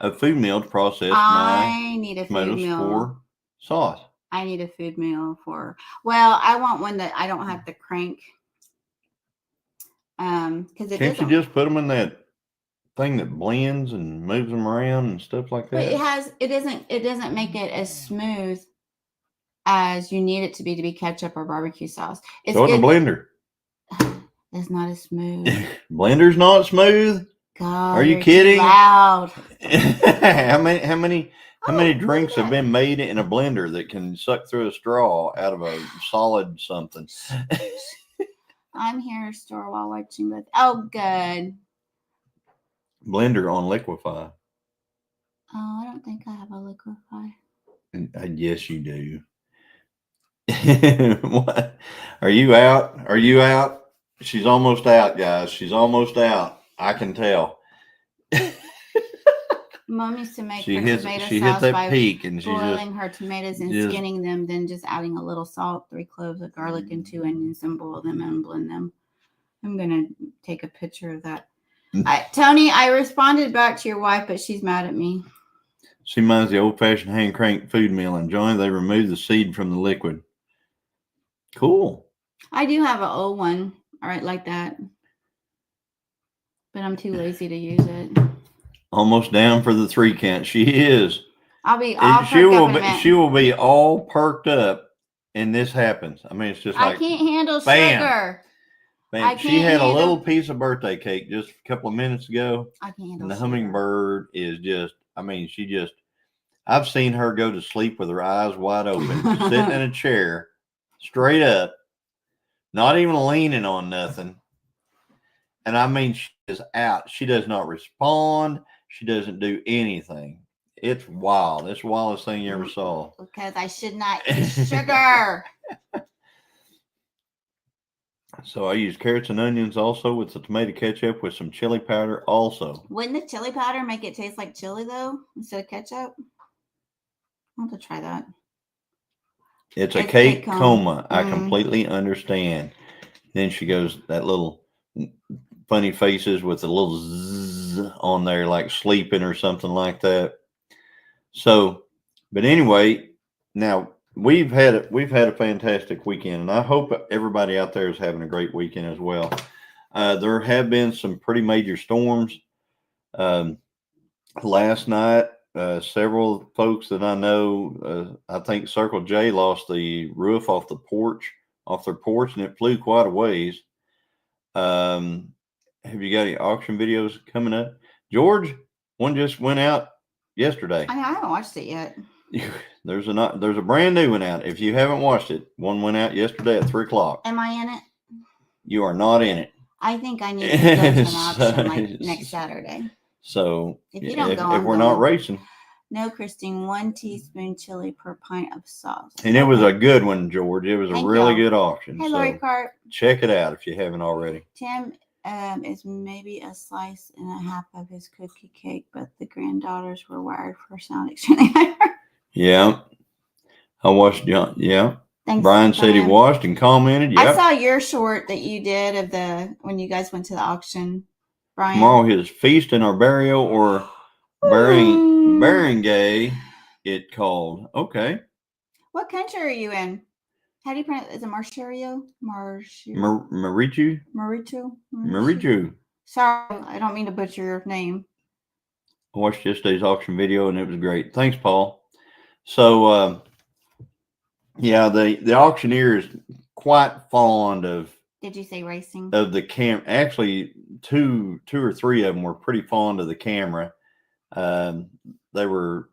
a food meal to process my tomatoes for sauce. I need a food meal for, well, I want one that I don't have to crank. Because Can't you just put them in that thing that blends and moves them around and stuff like that? But it doesn't make it as smooth as you need it to be ketchup or barbecue sauce. It's in a blender. It's not as smooth. Blender's not smooth? God, are you kidding? Loud. How many drinks have been made in a blender that can suck through a straw out of a solid something? I'm here store while watching this. Oh, good. Blender on Liquify. Oh, I don't think I have a Liquify. Yes, you do. What? Are you out? Are you out? She's almost out, guys. She's almost out. I can tell. Mom used to make her tomato sauce by boiling her tomatoes and skinning them, then just adding a little salt, 3 cloves of garlic, and 2 onions, and boil them and blend them. I'm going to take a picture of that. Tony, I responded back to your wife, but she's mad at me. She reminds the old-fashioned hand-cranked food meal. And Johnny, they remove the seed from the liquid. Cool. I do have an old one. All right, like that. But I'm too lazy to use it. almost down for the 3 count. She is. I'll be all She perked up will in a be. minute. She will be all perked up, and this happens. I mean, it's just I like can't handle bam, sugar. bam. I She can't had a handle- little piece of birthday cake just a couple of minutes ago, I can't handle and the sugar. hummingbird is just. I mean, she just. I've seen her go to sleep with her eyes wide open, sitting in a chair, straight up, not even leaning on nothing. And I mean, she is out. She does not respond. She doesn't do anything. It's wild. It's the wildest thing you ever saw. Because I should not eat sugar. So I use carrots and onions also with the tomato ketchup with some chili powder also. Wouldn't the chili powder make it taste like chili though, instead of ketchup? I'll have to try that. It's a cake coma. I Mm. completely understand. Then she goes, that little funny faces with a little zzz on there, like sleeping or something like that. So, but anyway, now we've had a fantastic weekend, and I hope everybody out there is having a great weekend as well. There have been some pretty major storms. Last night, several folks that I know, I think Circle J lost the roof off their porch, and it flew quite a ways. Have you got any auction videos coming up? George, one just went out yesterday. I haven't watched it yet. There's a brand new one out. If you haven't watched it, one went out yesterday at 3:00. Am I in it? You are not in it. I think I need to go to an auction like next Saturday. So if you don't go, if we're not racing. No, Christine, 1 teaspoon chili per pint of sauce. And it was a good one, George. It was a really good auction. Hey, Lori Cart. Check it out if you haven't already. Tim is maybe a slice and a half of his cookie cake, but the granddaughters were wired for sound extremely high. Yeah. I watched John. Yeah. Thanks, Brian said he watched and commented. Yep. I saw your short that you did of when you guys went to the auction, Brian. Tomorrow his feast and our burial or Beringay, it called. Okay. What country are you in? How do you pronounce it? Is it Marcherio? Marichu. Sorry, I don't mean to butcher your name. I watched yesterday's auction video and it was great. Thanks, Paul. So, yeah, the auctioneer is quite fond of. Did you say racing? Of the cam. Actually, two or three of them were pretty fond of the camera. They were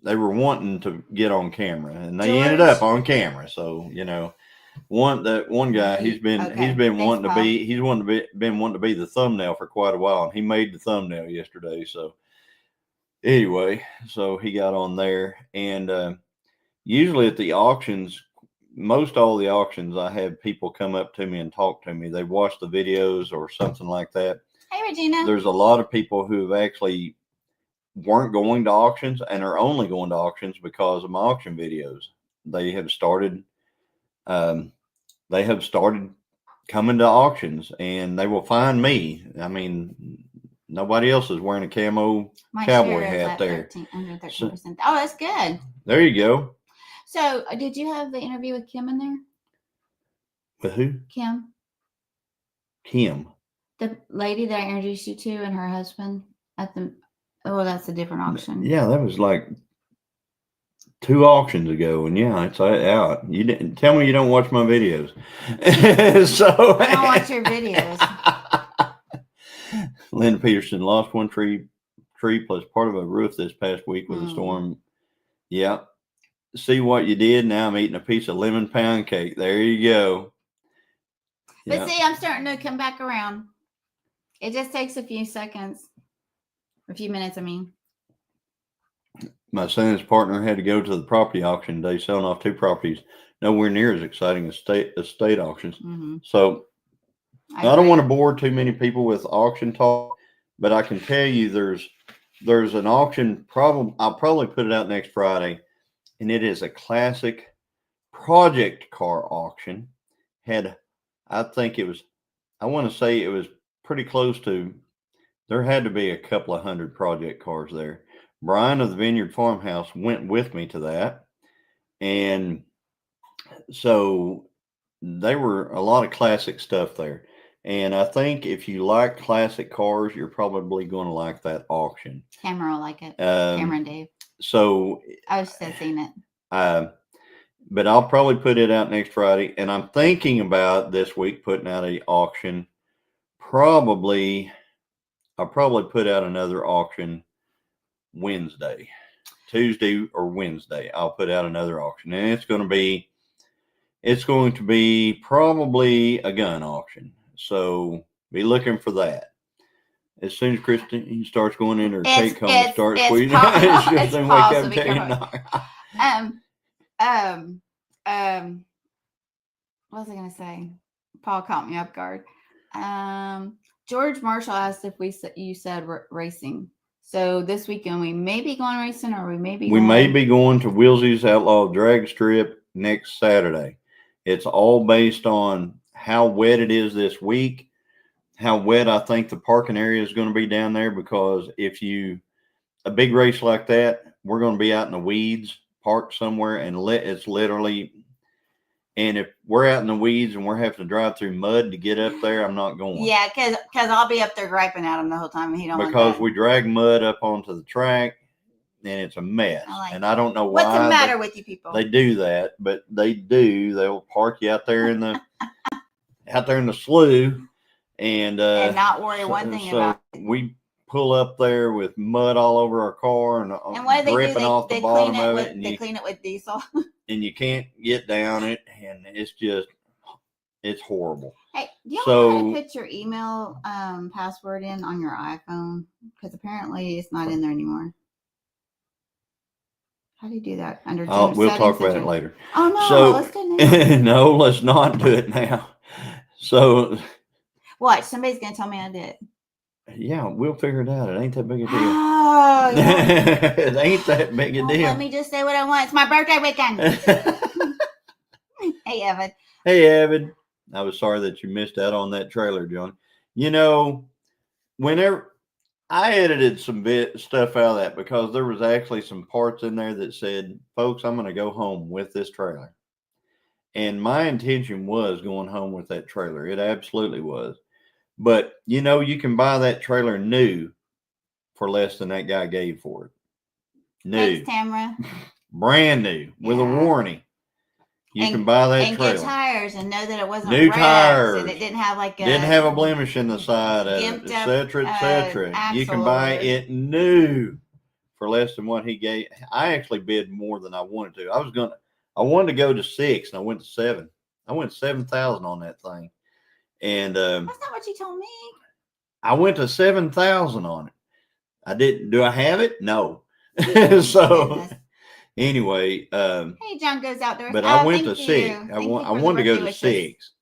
wanting to get on camera, and they ended up on camera. So one guy he's been wanting to be the thumbnail for quite a while, and he made the thumbnail yesterday. So anyway, so he got on there, and usually at the auctions, most all the auctions, I have people come up to me and talk to me. They watch the videos or something like that. Hey, Regina. There's a lot of people who have actually weren't going to auctions and are only going to auctions because of my auction videos. They have started coming to auctions, and they will find me. I mean, nobody else is wearing a camo cowboy hat there. Under 13%. Oh, that's good. There you go. So, did you have the interview with Kim in there? With who? Kim. The lady that I introduced you to and her husband at the. Oh, that's a different auction. Yeah, that was like 2 auctions ago, and yeah, it's out. You didn't tell me you don't watch my videos. So I don't watch your videos. Linda Peterson lost one tree plus part of a roof this past week with a storm. Yeah. See what you did? Now I'm eating a piece of lemon pound cake. There you go. But see, I'm starting to come back around. It just takes a few seconds. A few minutes, I mean. My son's partner had to go to the property auction today, selling off 2 properties. Nowhere near as exciting as state auctions. Mm-hmm. So I don't want to bore too many people with auction talk, but I can tell you there's an auction problem. I'll probably put it out next Friday, and it is a classic project car auction. I want to say it was pretty close to. There had to be a couple of hundred project cars there. Brian of the Vineyard Farmhouse went with me to that. And so they were a lot of classic stuff there. And I think if you like classic cars, you're probably going to like that auction. Cameron will like it. Cameron, Dave. So I was just seen it. But I'll probably put it out next Friday. And I'm thinking about this week putting out an auction. I'll probably put out another auction Wednesday, Tuesday or Wednesday. I'll put out another auction, and it's going to be probably a gun auction. So be looking for that. As soon as Christine starts going in her take home and starts squeezing, she'll then wake up and tell you what was I going to say? Paul caught me off guard. George Marshall asked if you said racing. So this weekend we may be going racing, or we may be going to Wilsey's Outlaw Drag Strip next Saturday. It's all based on how wet it is this week, how wet I think the parking area is going to be down there, because a big race like that, we're going to be out in the weeds, parked somewhere, and it's literally, and if we're out in the weeds and we're having to drive through mud to get up there, I'm not going. Yeah, because I'll be up there griping at him the whole time, and he don't want that. Because we drag mud up onto the track, and it's a mess. I don't know why. What's the matter with you people? They do that, but they do. They'll park you out there in the slough, and not worry one thing about it. We pull up there with mud all over our car and what do dripping off the bottom of it. They clean it with diesel. And you can't get down it, and it's horrible. Hey, do you want to put your email password in on your iPhone? Because apparently it's not in there anymore. How do you do that? We'll talk about it later. Oh no, let's do it now. No, let's not do it now. So watch, somebody's gonna tell me I did. Yeah, we'll figure it out. It ain't that big a deal. Oh, yeah. It ain't that big a deal. Let me just say what I want. It's my birthday weekend. Hey, Evan. Hey, Evan. I was sorry that you missed out on that trailer, John. Whenever I edited some stuff out of that, because there was actually some parts in there that said, folks, I'm going to go home with this trailer. And my intention was going home with that trailer. It absolutely was. But, you can buy that trailer new for less than that guy gave for it. New. Thanks, Tamara. Brand new with a warranty. You can buy that trailer. And get tires and know that it wasn't new tires. And it didn't have didn't have a blemish in the side of it, etc., etc. You can buy it new for less than what he gave. I actually bid more than I wanted to. I wanted to go to 6, and I went to 7. I went 7,000 on that thing. And that's not what you told me. I went to 7,000 on it. I didn't. Do I have it? No. So anyway, hey, John goes outdoors. But I went to 6. I wanted to go to 6.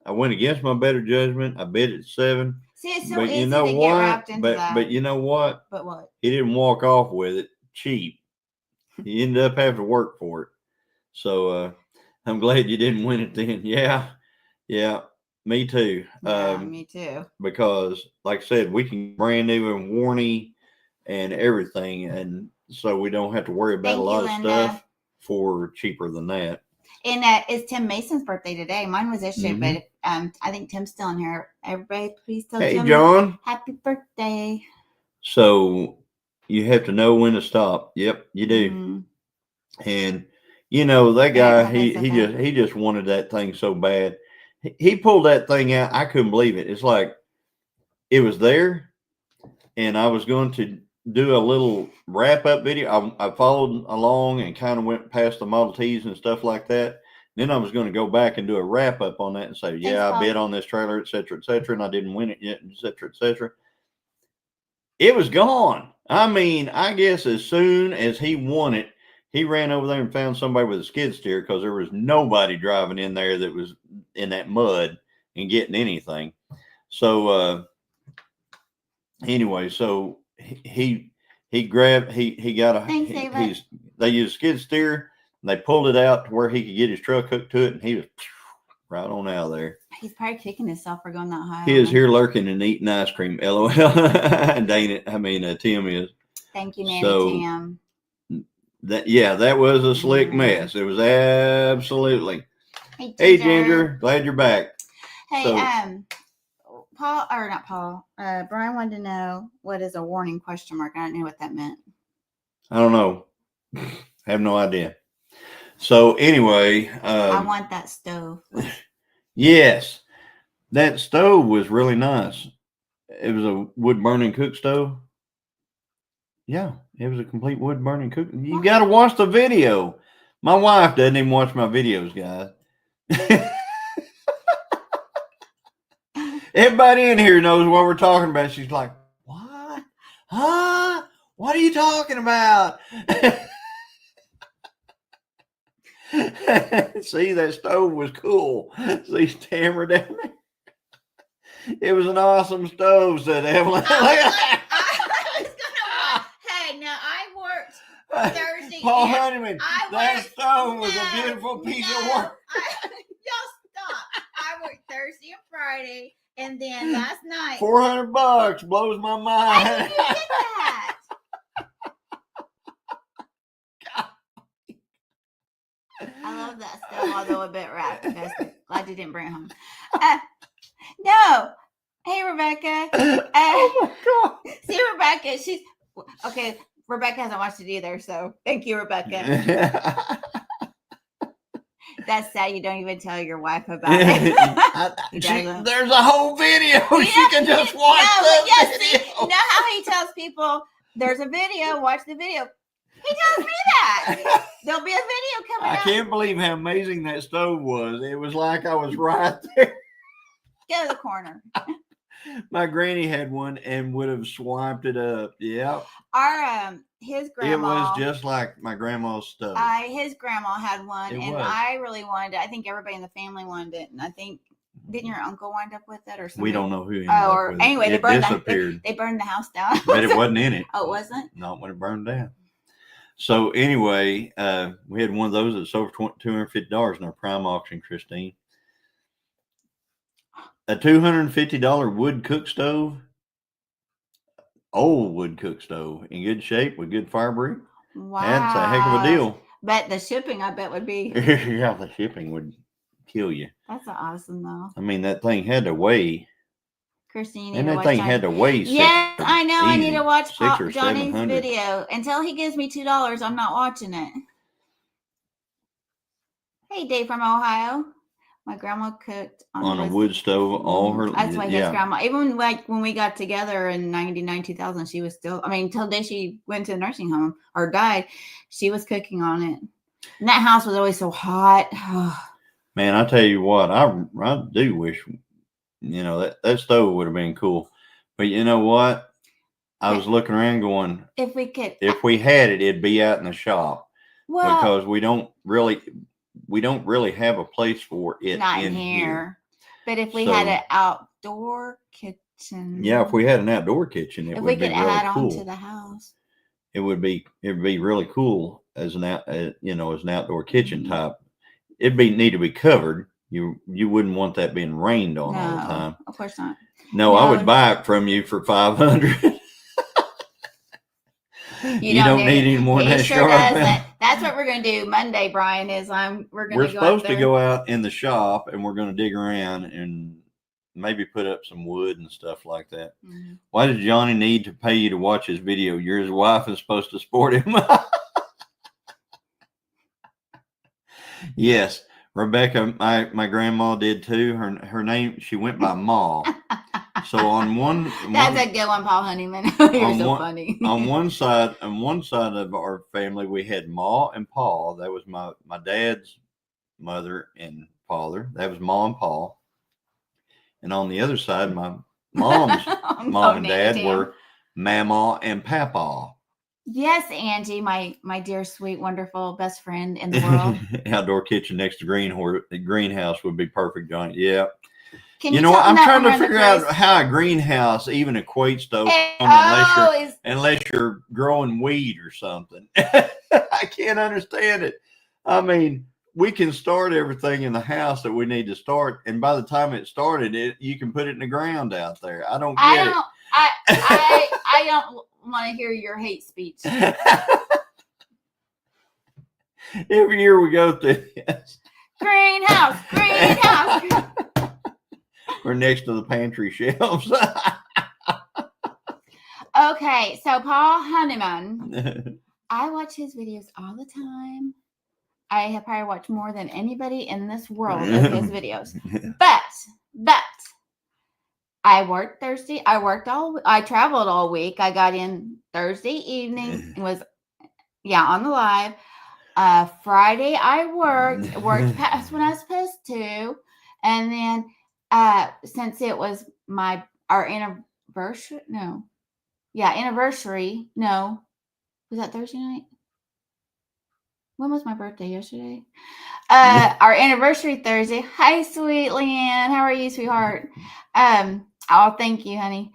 I went against my better judgment. I bid at 7. See, it's so but easy you know to what? Get wrapped into that. But you know what? But what? He didn't walk off with it cheap. He ended up having to work for it. So I'm glad you didn't win it then. Yeah. Me too. Yeah, me too. Because, like I said, we can brand new and warranty and everything, and so we don't have to worry about a lot of stuff for cheaper than that. And it's Tim Mason's birthday today. Mine was issued, but I think Tim's still in here. Everybody, please tell Tim John, happy birthday. So you have to know when to stop. Yep, you do. And that guy, he just wanted that thing so bad. He pulled that thing out. I couldn't believe it. It's like it was there, and I was going to do a little wrap-up video. I followed along and kind of went past the Model Ts and stuff like that. Then I was going to go back and do a wrap-up on that and say, I bid on this trailer, et cetera, and I didn't win it yet, et cetera. It was gone. I mean, I guess as soon as he won it, he ran over there and found somebody with a skid steer, because there was nobody driving in there that was in that mud and getting anything. So anyway, so he grabbed, he got a, they used a skid steer, and they pulled it out to where he could get his truck hooked to it, and he was right on out of there. He's probably kicking himself for going that high. He is here lurking and eating ice cream. LOL. Tim is. Thank you, Nanny Tim. That was a slick mess. It was absolutely. Hey, Ginger. Glad you're back. Hey, Paul, or not Paul, Brian wanted to know what is a warning question mark. I don't know what that meant. I don't know. Have no idea. So anyway, I want that stove. yes, that stove was really nice. It was a wood burning cook stove. Yeah, it was a complete wood burning cook. You got to watch the video. My wife doesn't even watch my videos, guys. Everybody in here knows what we're talking about. She's like, what? Huh? What are you talking about? See, that stove was cool. See, Tamara down there. It was an awesome stove, said Evelyn. I was gonna. Hey, now I worked Thursday. Paul Honeyman, that stove was a beautiful piece of work. Y'all stop. I worked Thursday and Friday, and then last night. $400 blows my mind. Why did you get that? I love that stove, although a bit wrapped. Glad you didn't bring it home. No. Hey, Rebecca. Oh my God. See, Rebecca, she's okay. Rebecca hasn't watched it either, so thank you, Rebecca. That's sad. You don't even tell your wife about it. There's a whole video. She can just watch the video. See, you know how he tells people there's a video, watch the video. He tells me that. There'll be a video coming out. I can't believe how amazing that stove was. It was like I was right there. Go to the corner. My granny had one and would have swiped it up. Yep. His grandma. It was just like my grandma's stove. His grandma had one, I really wanted it. I think everybody in the family wanted it, and I think didn't your uncle wind up with it or something? We don't know who ended up with anyway, it. They disappeared. They burned the house down. But it wasn't in it. Oh, it wasn't? Not when it burned down. So anyway, we had one of those that sold for $250 in our prime auction, Christine. A $250 wood cook stove, old wood cook stove, in good shape with good fire break. Wow, that's a heck of a deal. But the shipping, I bet, would be. Yeah, the shipping would kill you. That's awesome, though. I mean, that thing had to weigh. Christine, and that thing had to weigh. Yes, I know. I need to watch Johnny's video. Until he gives me $2, I'm not watching it. Hey, Dave from Ohio. My grandma cooked on a wood stove all her. That's why his grandma. Even like when we got together in 99, 2000, she was still. I mean, until the day she went to the nursing home or died, she was cooking on it. And that house was always so hot. Man, I tell you what, I do wish, that stove would have been cool. But you know what? I was looking around going, if we had it, it'd be out in the shop. Well, because we don't really have a place for it. Not in here. But if we had an outdoor kitchen. Yeah, if we had an outdoor kitchen, it would be really cool. If we could add on to the house. It would be really cool as an outdoor kitchen type. It'd need to be covered. You wouldn't want that being rained on all the time. Of course not. No, I would buy it from you for $500. You don't need any more than that. Sure does. That's what we're going to do Monday, Brian. We're supposed to go out in the shop and we're going to dig around and maybe put up some wood and stuff like that. Mm-hmm. Why does Johnny need to pay you to watch his video? You're his wife and supposed to support him. Yes, Rebecca, my grandma did too. Her name, she went by Ma. So on one, that's a good one, Paul Honeyman. You're so funny. on one side of our family, we had Ma and Pa. That was my dad's mother and father. That was Ma and Pa. And on the other side, my mom's mom and dad were Mama and Papa. Yes, Angie, my dear, sweet, wonderful best friend in the world. Outdoor kitchen next to greenhouse would be perfect, Johnny. Yeah. I'm trying to figure out how a greenhouse even equates to unless you're growing weed or something. I can't understand it. I mean, we can start everything in the house that we need to start, and by the time it started, you can put it in the ground out there. I don't get it. I don't want to hear your hate speech. Every year we go through this. Greenhouse. We're next to the pantry shelves. Okay, so Paul Honeyman. I watch his videos all the time. I have probably watched more than anybody in this world of his videos. But I worked Thursday. I traveled all week. I got in Thursday evening and was on the live. Friday I worked past when I was supposed to. And then since it was our anniversary, anniversary. No. Was that Thursday night? When was my birthday? Yesterday? Our anniversary Thursday. Hi, sweet Leanne. How are you, sweetheart? Oh, thank you, honey.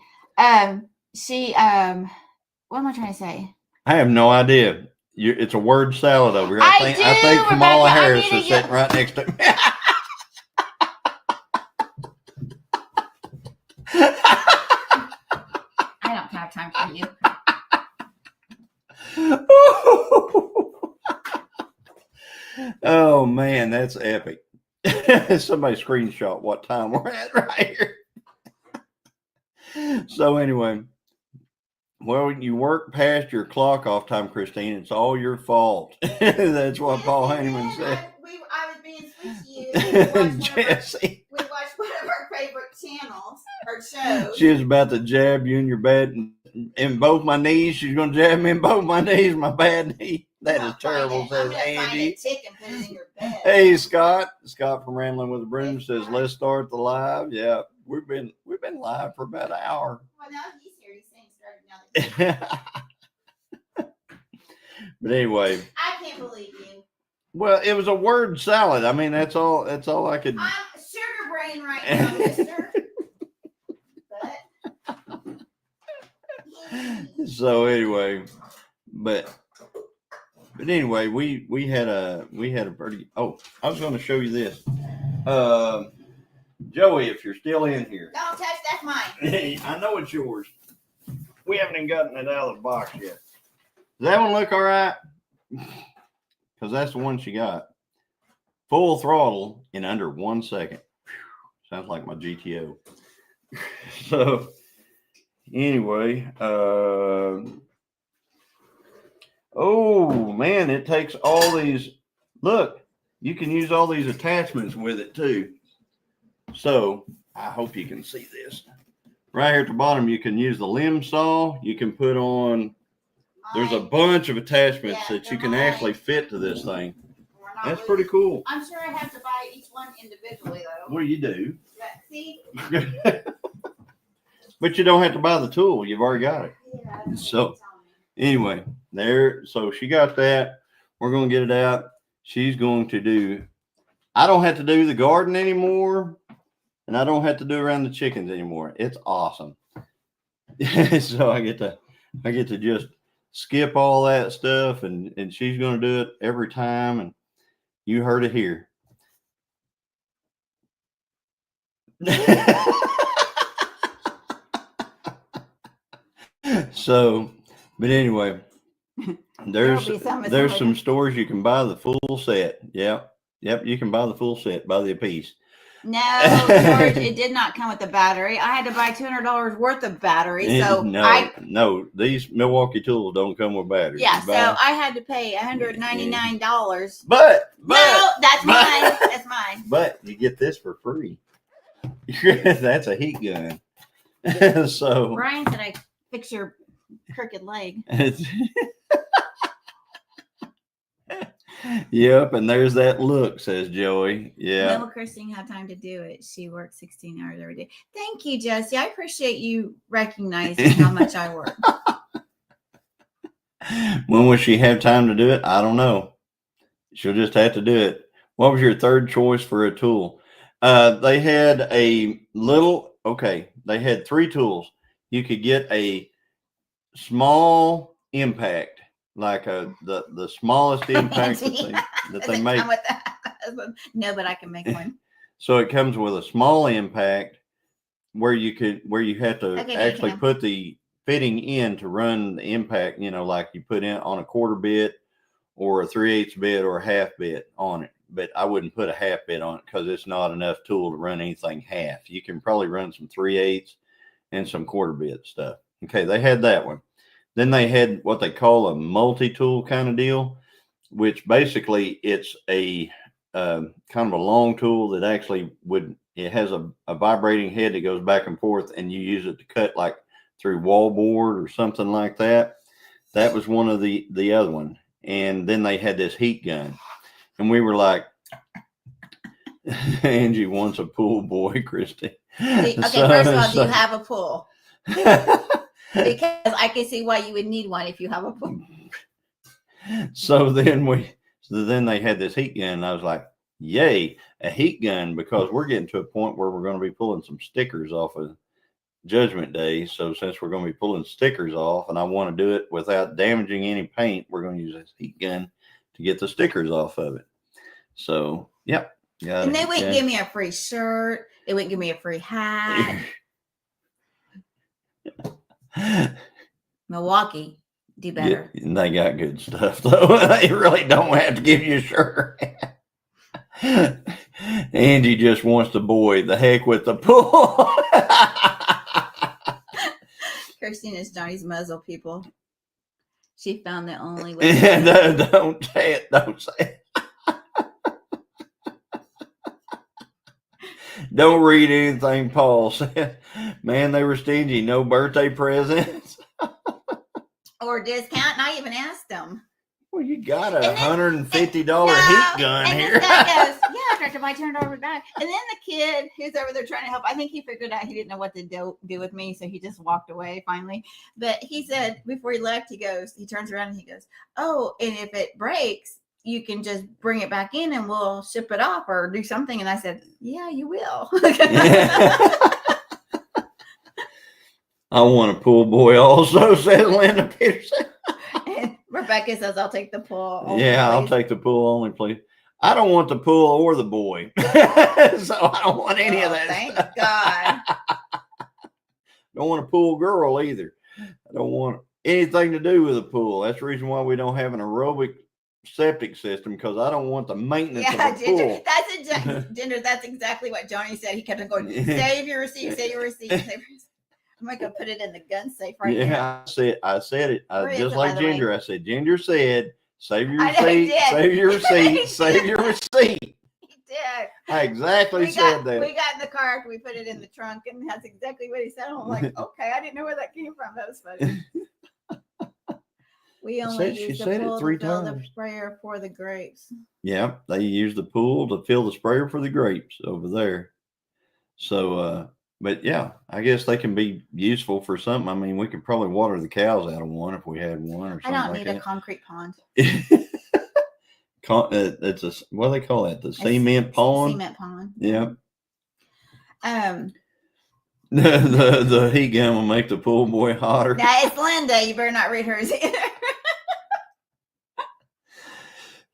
She what am I trying to say? I have no idea. It's a word salad over here. I think Kamala Rebecca, Harris is sitting right next to me. I don't have time for you. Oh man, that's epic. Somebody screenshot what time we're at right here. So anyway, well, you work past your clock off time, Christine. It's all your fault. That's what Paul Hanneman said. I was being sweet to you. Jesse. We watched one of our favorite channels or shows. She was about to jab you in your bed in both my knees. She's going to jab me in both my knees, my bad knee. That is terrible, says Angie. Hey, Scott. Scott from Rambling with a Broom says, let's start the live. Yeah, we've been live for about an hour. Well, now he's here. He's saying started now. But anyway. I can't believe you. Well, it was a word salad. I mean, that's all I could. I'm sugar brain right now, mister. So anyway, but anyway, we had a pretty. Oh, I was going to show you this. Joey, if you're still in here, don't touch. That's mine. I know it's yours. We haven't even gotten it out of the box yet. Does that one look all right? Because that's the one she got. Full throttle in under 1 second. Sounds like my GTO. So anyway, oh man, it takes all these. Look, you can use all these attachments with it too. So I hope you can see this. Right here at the bottom, you can use the limb saw. You can put on. There's a bunch of attachments that you can actually fit to this thing. That's pretty cool. I'm sure I have to buy each one individually, though. Well, you do. See? But you don't have to buy the tool. You've already got it. Yeah, so, anyway, there. So she got that. We're going to get it out. She's going to do. I don't have to do the garden anymore, and I don't have to do around the chickens anymore. It's awesome. So I get to just skip all that stuff, and she's going to do it every time, and you heard it here. So, but anyway, there's some stores you can buy the full set. Yep, you can buy the full set, buy the piece. No, George, it did not come with a battery. I had to buy $200 worth of battery. So no, these Milwaukee tools don't come with batteries. Yeah, so I had to pay $199. But no, that's mine. That's mine. But you get this for free. That's a heat gun. So Brian said I fix your crooked leg. Yep, and there's that look, says Joey. Yeah. No, Christine had time to do it. She works 16 hours every day. Thank you, Jesse. I appreciate you recognizing how much I work. When will she have time to do it? I don't know. She'll just have to do it. What was your third choice for a tool? They had they had 3 tools. You could get a small impact. Like the smallest impact that they make. No, but I can make one. So it comes with a small impact where you have to actually put the fitting in to run the impact, like you put in on a 1/4 bit or a 3/8 bit or a 1/2 bit on it. but I wouldn't put a half bit on it because it's not enough tool to run anything half. You can probably run some 3/8 and some quarter bit stuff. Okay, they had that one. Then they had what they call a multi-tool kind of deal, which basically it's a kind of a long tool that actually it has a vibrating head that goes back and forth, and you use it to cut like through wallboard or something like that. That was one of the other one. And then they had this heat gun, and we were like, Angie wants a pool boy, Christy. Okay, first of all, do you have a pool? Because I can see why you would need one if you have a pool. So then they had this heat gun, and I was like, yay, a heat gun, because we're getting to a point where we're going to be pulling some stickers off of Judgment Day. So since we're going to be pulling stickers off and I want to do it without damaging any paint, we're going to use this heat gun to get the stickers off of it. So, yep. And they wouldn't give me a free shirt. They wouldn't give me a free hat. Milwaukee, do better. Yeah, they got good stuff, though. They really don't have to give you a shirt. Angie just wants the boy. The heck with the pool. Christine is Johnny's muzzle, people. She found the only way. Don't say it. Don't say it. Don't read anything Paul said. Man, they were stingy. No birthday presents. Or discount. And I even asked them. Well, you got a $150 heat gun and here. This guy goes, yeah, Director, I turned over back. And then the kid who's over there trying to help, I think he figured out he didn't know what to do with me, so he just walked away finally. But he said before he left, he turns around and he goes, oh, and if it breaks, you can just bring it back in and we'll ship it off or do something. And I said, yeah, you will. I want a pool boy also, said Linda Peterson. And Rebecca says, I'll take the pool. I'll take the pool only, please. I don't want the pool or the boy. So I don't want any of that. Thank stuff. God. Don't want a pool girl either. I don't want anything to do with a pool. That's the reason why we don't have an aerobic septic system, because I don't want the maintenance of a pool. Ginger, that's exactly what Johnny said. He kept on going, save your receipt, save your receipt, save your receipt. I'm going to put it in the gun safe right now. Yeah, I said it. Just like Ginger. I said, Ginger said, save your receipt, save your receipt, save your receipt. He did. I exactly said that. We got in the car after we put it in the trunk, and that's exactly what he said. I'm like, okay, I didn't know where that came from. That was funny. We only use the pool to fill the sprayer for the grapes. Yeah, they use the pool to fill the sprayer for the grapes over there. So, but yeah, I guess they can be useful for something. I mean, we could probably water the cows out of one if we had one or something. I don't need a concrete pond. It's what do they call it? The cement pond. Cement pond. Yeah. The heat gun will make the pool boy hotter. Now it's Linda. You better not read hers either.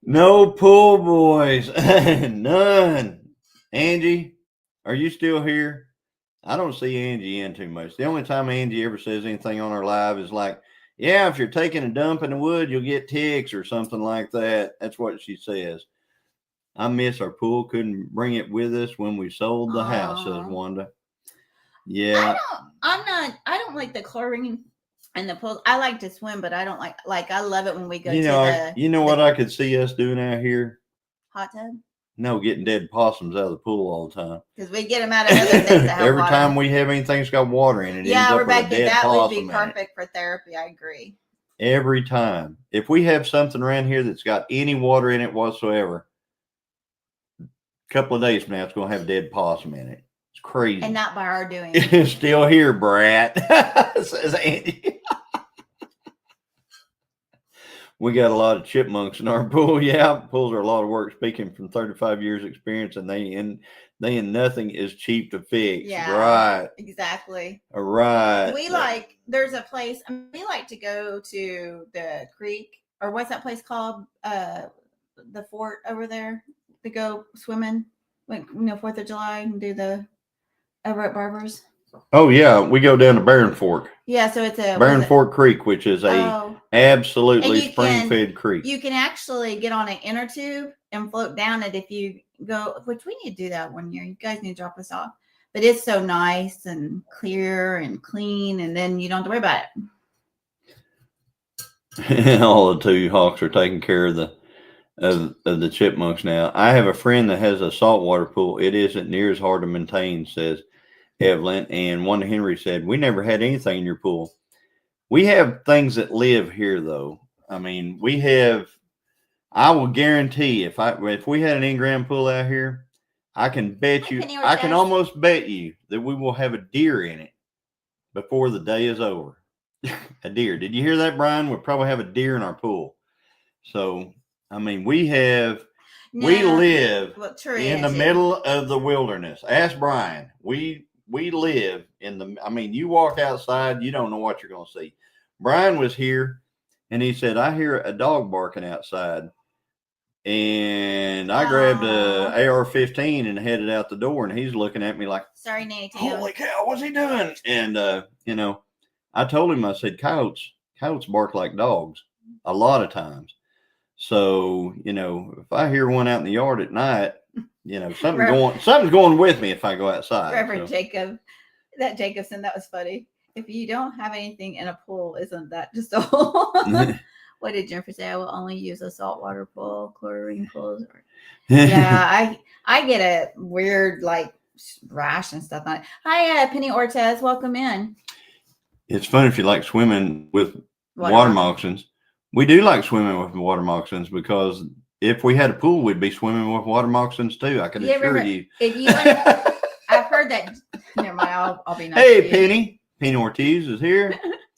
No pool boys. None. Angie, are you still here? I don't see Angie in too much. The only time Angie ever says anything on her live is like, yeah, if you're taking a dump in the wood, you'll get ticks or something like that. That's what she says. I miss our pool. Couldn't bring it with us when we sold the house, says Wanda. Yeah. I don't like the chlorine and the pool. I like to swim, but I don't like I love it when we go what I could see us doing out here? Hot tub? No, getting dead possums out of the pool all the time. Because we get them out of other things that have Every water. time we have anything that's got water in it. Yeah, Rebecca, that would be perfect for therapy. I agree. Every time. If we have something around here that's got any water in it whatsoever, a couple of days from now, it's going to have a dead possum in it. It's crazy. And not by our doing. It's still here, Brat, says Andy. We got a lot of chipmunks in our pool. Yeah, pools are a lot of work. Speaking from 35 years experience, and they in nothing is cheap to fix. Yeah, right. Exactly. All right. There's a place we like to go to the creek, or what's that place called? The fort over there to go swimming. Like 4th of July and do over at Barber's. Oh yeah, we go down to Barren Fork. Yeah, so it's a Barren Fork Creek, which is absolutely spring-fed creek. You can actually get on an inner tube and float down it if you go, which we need to do that one year. You guys need to drop us off. But it's so nice and clear and clean, and then you don't have to worry about it. All the two hawks are taking care of the chipmunks now. I have a friend that has a saltwater pool. It isn't near as hard to maintain, says Evelyn. And Wanda Henry said, we never had anything in your pool. We have things that live here, though. I mean, we have, I will guarantee if we had an in-ground pool out here, I can bet you, I can almost bet you that we will have a deer in it before the day is over. A deer. Did you hear that, Brian? We'll probably have a deer in our pool. So, I mean, we live in the middle of the wilderness. Ask Brian. We live in the, I mean, you walk outside, you don't know what you're going to see. Brian was here and he said, I hear a dog barking outside. And I grabbed a AR-15 and headed out the door, and he's looking at me like, sorry, Nate. Holy cow, what's he doing? And, I told him, I said, coyotes bark like dogs a lot of times. So, if I hear one out in the yard at night, something's going with me if I go outside. Reverend Jacob, that Jacobson, that was funny. If you don't have anything in a pool, isn't that just a hole? What did Jennifer say? I will only use a saltwater pool, chlorine pools. Yeah, I get a weird rash and stuff on it. Hi, Penny Ortez, welcome in. It's fun if you like swimming with water moccasins. We do like swimming with water moccasins because if we had a pool, we'd be swimming with water moccasins too. I can assure you. If you I've heard that. Never mind. I'll be nice. Hey, Penny. Penny Ortiz is here.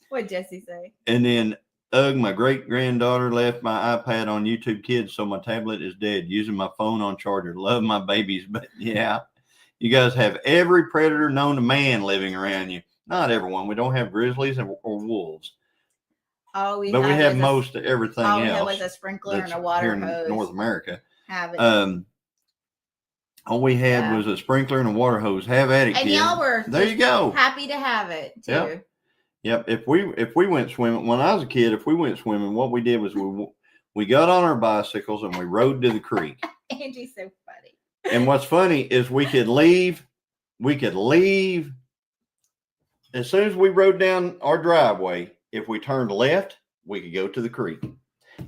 What'd Jesse say? And then, my great-granddaughter left my iPad on YouTube Kids, so my tablet is dead. Using my phone on charger. Love my babies, but yeah, you guys have every predator known to man living around you. Not everyone. We don't have grizzlies or wolves. All we have most of everything else. All we had was a sprinkler and a water hose. In North America. Have it. All we had was a sprinkler and a water hose. Have at it, and kid. Y'all were there. You go. Happy to have it too. Yep. If we went swimming when I was a kid, if we went swimming, what we did was we got on our bicycles and we rode to the creek. Angie's so funny. And what's funny is we could leave as soon as we rode down our driveway. If we turned left, we could go to the creek.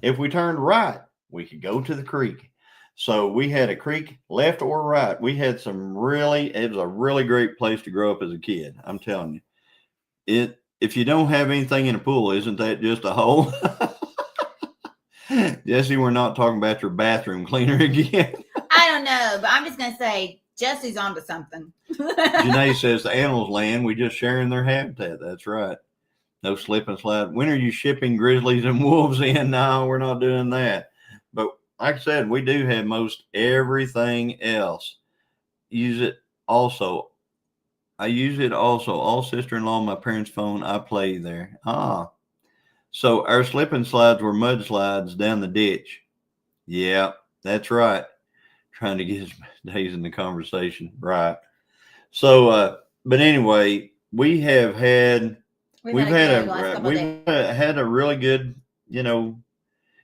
If we turned right, we could go to the creek. So we had a creek left or right. We had it was a really great place to grow up as a kid. I'm telling you. If you don't have anything in a pool, isn't that just a hole? Jesse, we're not talking about your bathroom cleaner again. I don't know, but I'm just going to say Jesse's onto something. Janae says the animals land. We just sharing their habitat. That's right. No slip and slide. When are you shipping grizzlies and wolves in? No, we're not doing that. But like I said, we do have most everything else. Use it also. I use it also. All sister-in-law on my parents' phone. I play there. So our slip and slides were mud slides down the ditch. Yeah, that's right. Trying to get his days in the conversation. Right. So, but anyway, we've had a really good,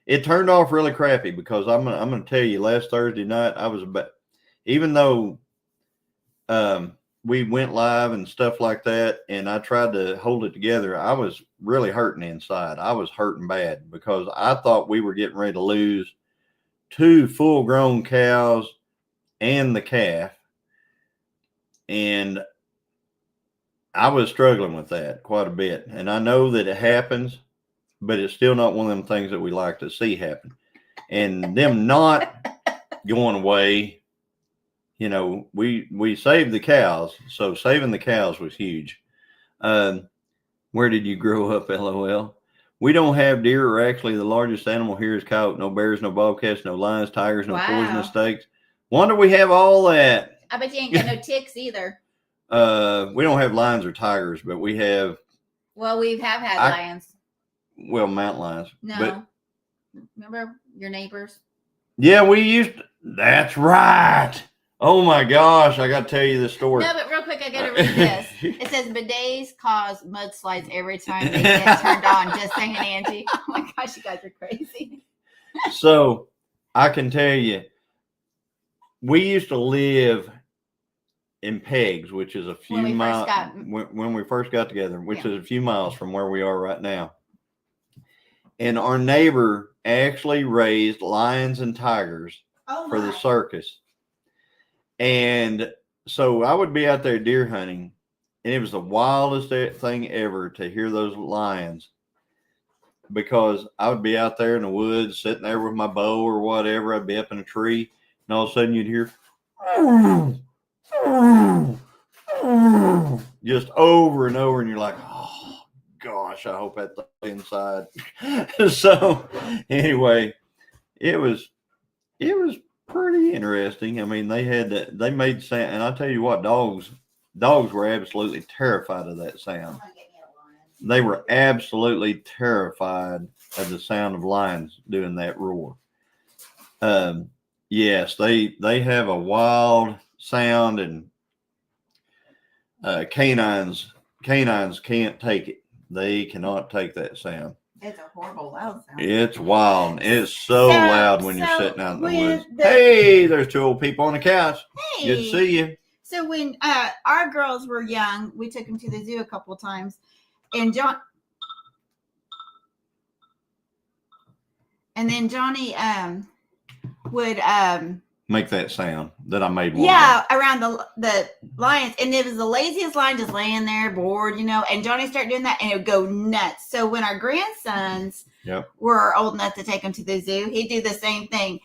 it turned off really crappy because I'm going to tell you, last Thursday night, even though, we went live and stuff like that, and I tried to hold it together, I was really hurting inside. I was hurting bad because I thought we were getting ready to lose 2 full-grown cows and the calf, and I was struggling with that quite a bit. And I know that it happens, but it's still not one of them things that we like to see happen. And them not going away, we saved the cows. So saving the cows was huge. Where did you grow up, LOL? We don't have deer, or actually the largest animal here is coyote. No bears, no bobcats, no lions, tigers, no poisonous snakes. Wonder we have all that. I bet you ain't got no ticks either. We don't have lions or tigers, but we have. Well, we have had lions. Well, mountain lions. No. But, remember your neighbors? Yeah, we used. That's right. Oh my gosh, I got to tell you this story. No, but real quick, I got to read this. It says bidets cause mudslides every time they get turned on. Just saying, Angie. Oh my gosh, you guys are crazy. So I can tell you, we used to live in Pegs, which is a few miles when we first got together, which is a few miles from where we are right now. And our neighbor actually raised lions and tigers for the circus. And so I would be out there deer hunting, and it was the wildest thing ever to hear those lions, because I would be out there in the woods sitting there with my bow or whatever. I'd be up in a tree, and all of a sudden you'd hear just over and over, and you're like, oh gosh, I hope that's inside. So anyway, it was pretty interesting. I mean, they made sound, and I'll tell you what, dogs were absolutely terrified of that sound. They were absolutely terrified of the sound of lions doing that roar. Yes, they have a wild sound, and canines can't take it. They cannot take that sound. It's a horrible loud sound. It's wild. It's so loud when you're sitting out in the woods. Hey, there's two old people on the couch. Hey. Good to see you. So when our girls were young, we took them to the zoo a couple of times, and Johnny would make that sound that I made. Around the lions, and it was the laziest lion just laying there bored, and Johnny started doing that, and it would go nuts. So when our grandsons were old enough to take them to the zoo, he'd do the same thing.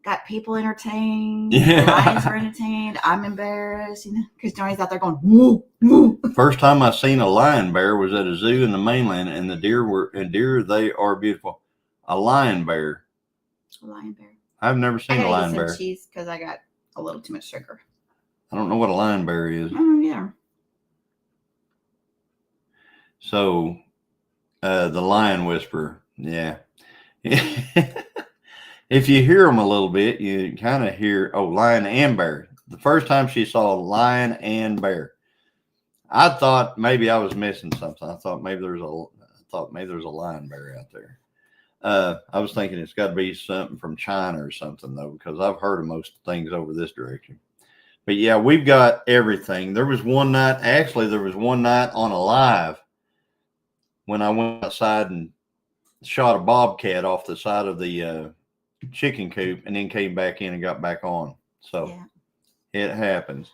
Got people entertained. The lions were entertained. I'm embarrassed, because Johnny's out there going woo woo. First time I seen a lion bear was at a zoo in the mainland, and the deer they are beautiful. A lion bear. A lion bear. I've never seen a lion bear. Cheese because I got a little too much sugar. I don't know what a lion bear is. Yeah. So, the lion whisperer. Yeah. If you hear them a little bit, you kind of hear, lion and bear. The first time she saw lion and bear, I thought maybe I was missing something. I thought maybe there's a lion bear out there. I was thinking it's got to be something from China or something, though, because I've heard of most things over this direction. But yeah, we've got everything. There was one night on a live when I went outside and shot a bobcat off the side of the chicken coop, and then came back in and got back on. So it happens.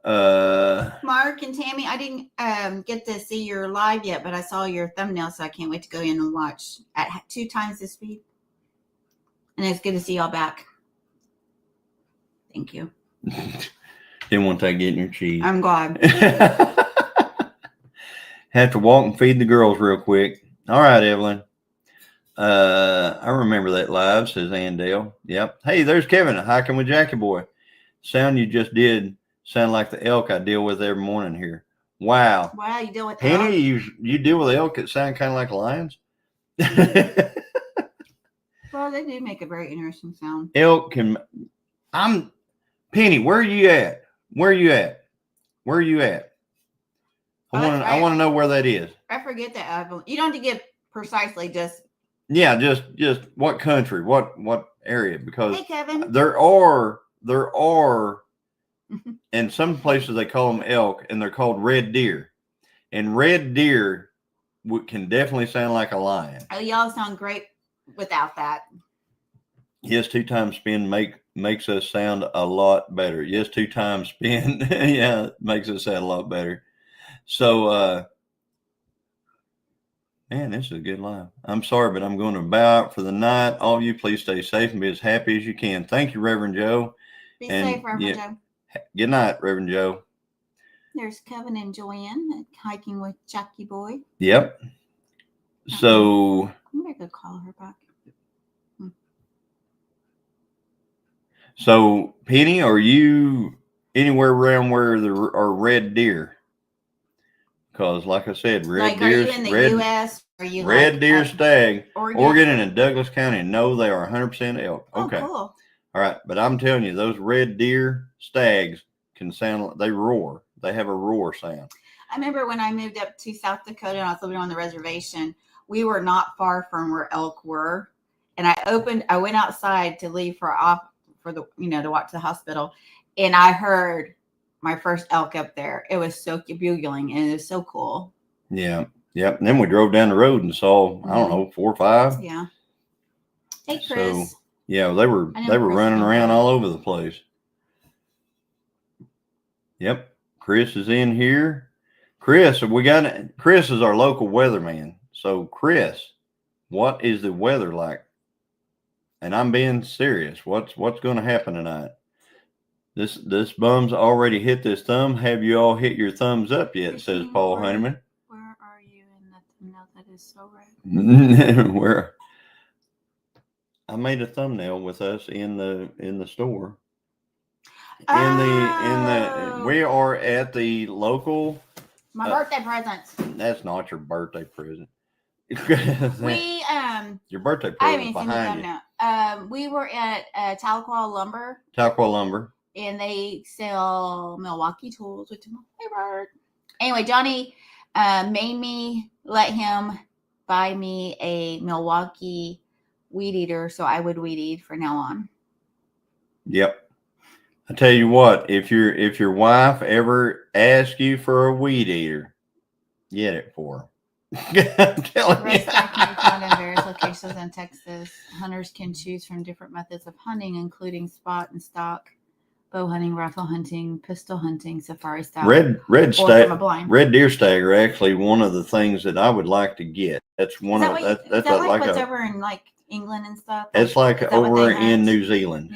Mark and Tammy, I didn't get to see your live yet, but I saw your thumbnail, so I can't wait to go in and watch at 2 times the speed. And it's good to see y'all back. Thank you. Didn't want that getting your cheese. I'm glad. Have to walk and feed the girls real quick. All right, Evelyn. I remember that live, says Andale. Yep. Hey, there's Kevin hiking with Jackie Boy. Sound you just did sound like the elk I deal with every morning here. Wow. Wow, you deal with Penny, you deal with elk that sound kind of like lions? Well, they do make a very interesting sound. Elk can... Penny, where are you at? Where are you at? I want to know where that is. I forget that. You don't have to give precisely, just... Yeah, just what country, what area, because hey, Kevin. there are in some places they call them elk, and they're called red deer. And red deer can definitely sound like a lion. Oh, y'all sound great without that. Yes, 2 times spin makes us sound a lot better. Yes, 2 times spin, yeah, makes us sound a lot better. So, man, this is a good live. I'm sorry, but I'm going to bow out for the night. All of you, please stay safe and be as happy as you can. Thank you, Reverend Joe. Be safe, Reverend Joe. Good night, Reverend Joe. There's Kevin and Joanne hiking with Jackie Boy. Yep. So I'm going to go call her back. So, Penny, are you anywhere around where there are red deer? Because, like I said, red deer. Are you in the U.S.? Are you red deer stag, Oregon and in Douglas County? No, they are 100% elk. Okay. Oh, cool. All right, but I'm telling you, those red deer stags can sound. They roar. They have a roar sound. I remember when I moved up to South Dakota and I was living on the reservation. We were not far from where elk were, and I went outside to leave for for the, to walk to the hospital. And I heard my first elk up there. It was so bugling and it was so cool. Yeah. Yep. And then we drove down the road and saw, I don't know, 4 or 5. Yeah. Hey, Chris. So, yeah, they were running around all over the place. Yep. Chris is in here. Chris is our local weatherman. So, Chris, what is the weather like? And I'm being serious. What's going to happen tonight? This bum's already hit this thumb. Have you all hit your thumbs up yet? Says Paul Honeyman. Where are you in that thumbnail? That is so red. Where I made a thumbnail with us in the store. We are at the local. My birthday presents. That's not your birthday present. We your birthday present I haven't behind seen you. We were at Tahlequah Lumber. And they sell Milwaukee tools, which is my favorite. Anyway, Johnny made me let him buy me a Milwaukee weed eater so I would weed eat from now on. Yep. I tell you what, if your wife ever asks you for a weed eater, get it for her. I'm telling you. Can be found in various locations in Texas. Hunters can choose from different methods of hunting, including spot and stock, bow hunting, rifle hunting, pistol hunting, safari style. Red deer stag are actually one of the things that I would like to get. That's one of that's like what's over in like England and stuff. It's like over in New Zealand.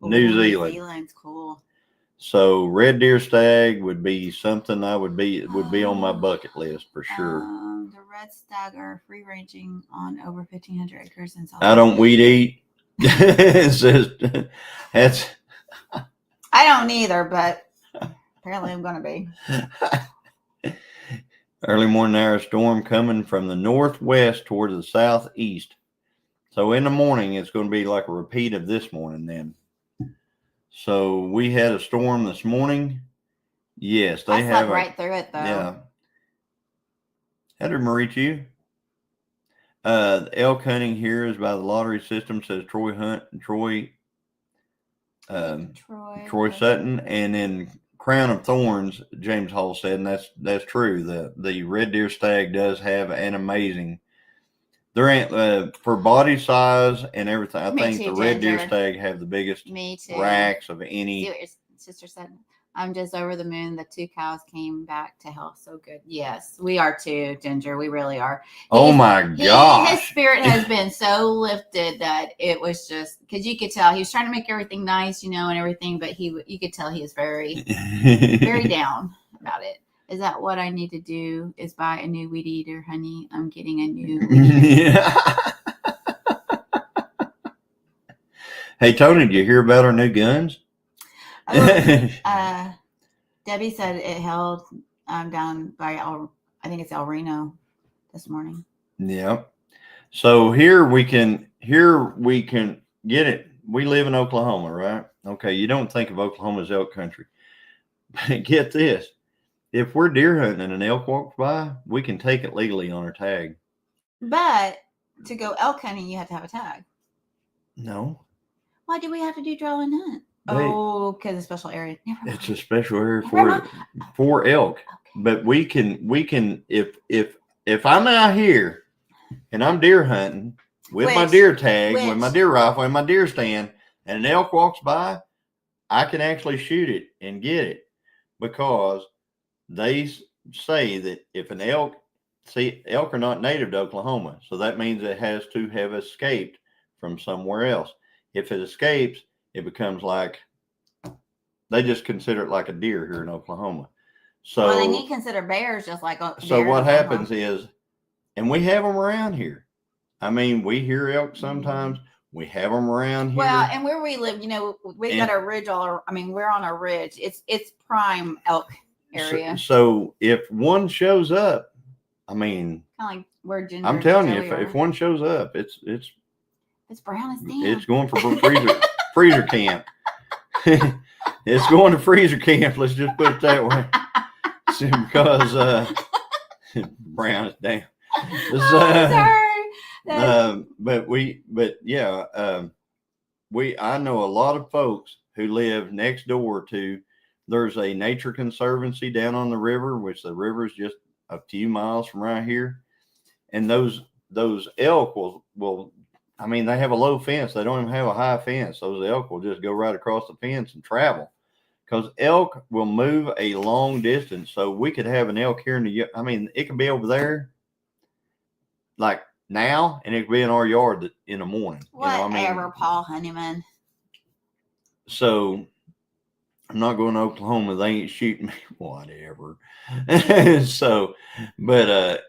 New Zealand. New Zealand's cool. So red deer stag would be something would be on my bucket list for sure. The red stag are free ranging on over 1,500 acres in South. I don't weed eat. It says that's. I don't either, but apparently I'm going to be. Early morning hour storm coming from the northwest toward the southeast. So in the morning, it's going to be like a repeat of this morning then. So we had a storm this morning. Yes, they have. Right through it though. Yeah. How did Marie reach you? The elk hunting here is by the lottery system, says Troy Sutton, and then Crown of Thorns, James Hall said, and that's true. The red deer stag does have an amazing. There ain't for body size and everything. I think the red deer stag have the biggest racks of any. See what your sister said. I'm just over the moon. The 2 cows came back to health. So good. Yes, we are too, Ginger. We really are. My gosh. His spirit has been so lifted that it was just because you could tell he was trying to make everything nice, and everything, but you could tell he was very, very down about it. Is that what I need to do? Is buy a new weed eater, honey? I'm getting a new weed eater. Yeah. Hey, Tony, did you hear about our new guns? Debbie said it held down by I think it's El Reno this morning. Yeah. So here we can get it. We live in Oklahoma, right? Okay. You don't think of Oklahoma as elk country. But get this. If we're deer hunting and an elk walks by, we can take it legally on our tag. But to go elk hunting, you have to have a tag. No. Why do we have to do draw and hunt? Because a special area. It's a special area for elk. Okay. But we can if I'm out here and I'm deer hunting with my deer tag, with my deer rifle and my deer stand, and an elk walks by, I can actually shoot it and get it because they say that if an elk are not native to Oklahoma, so that means it has to have escaped from somewhere else. If it escapes, it becomes like they just consider it like a deer here in Oklahoma. So they need to consider bears just like a so what happens is, and we have them around here. I mean, we hear elk sometimes. We have them around here. Well, and where we live, we've got a ridge we're on a ridge. It's prime elk area. So if one shows up, I mean, kind of like where Ginger. I'm telling you, if one shows up, it's brown as damn. It's going for freezer camp. It's going to freezer camp. Let's just put it that way. Because brown as damn. Sorry. I know a lot of folks who live next door to, there's a nature conservancy down on the river, which the river is just a few miles from right here. And those elk will I mean, they have a low fence. They don't even have a high fence. Those elk will just go right across the fence and travel, because elk will move a long distance. So we could have an elk here I mean, it could be over there like now, and it could be in our yard in the morning. Whatever, you know, I mean, Paul Honeyman. So I'm not going to Oklahoma. They ain't shooting me. Whatever. So, but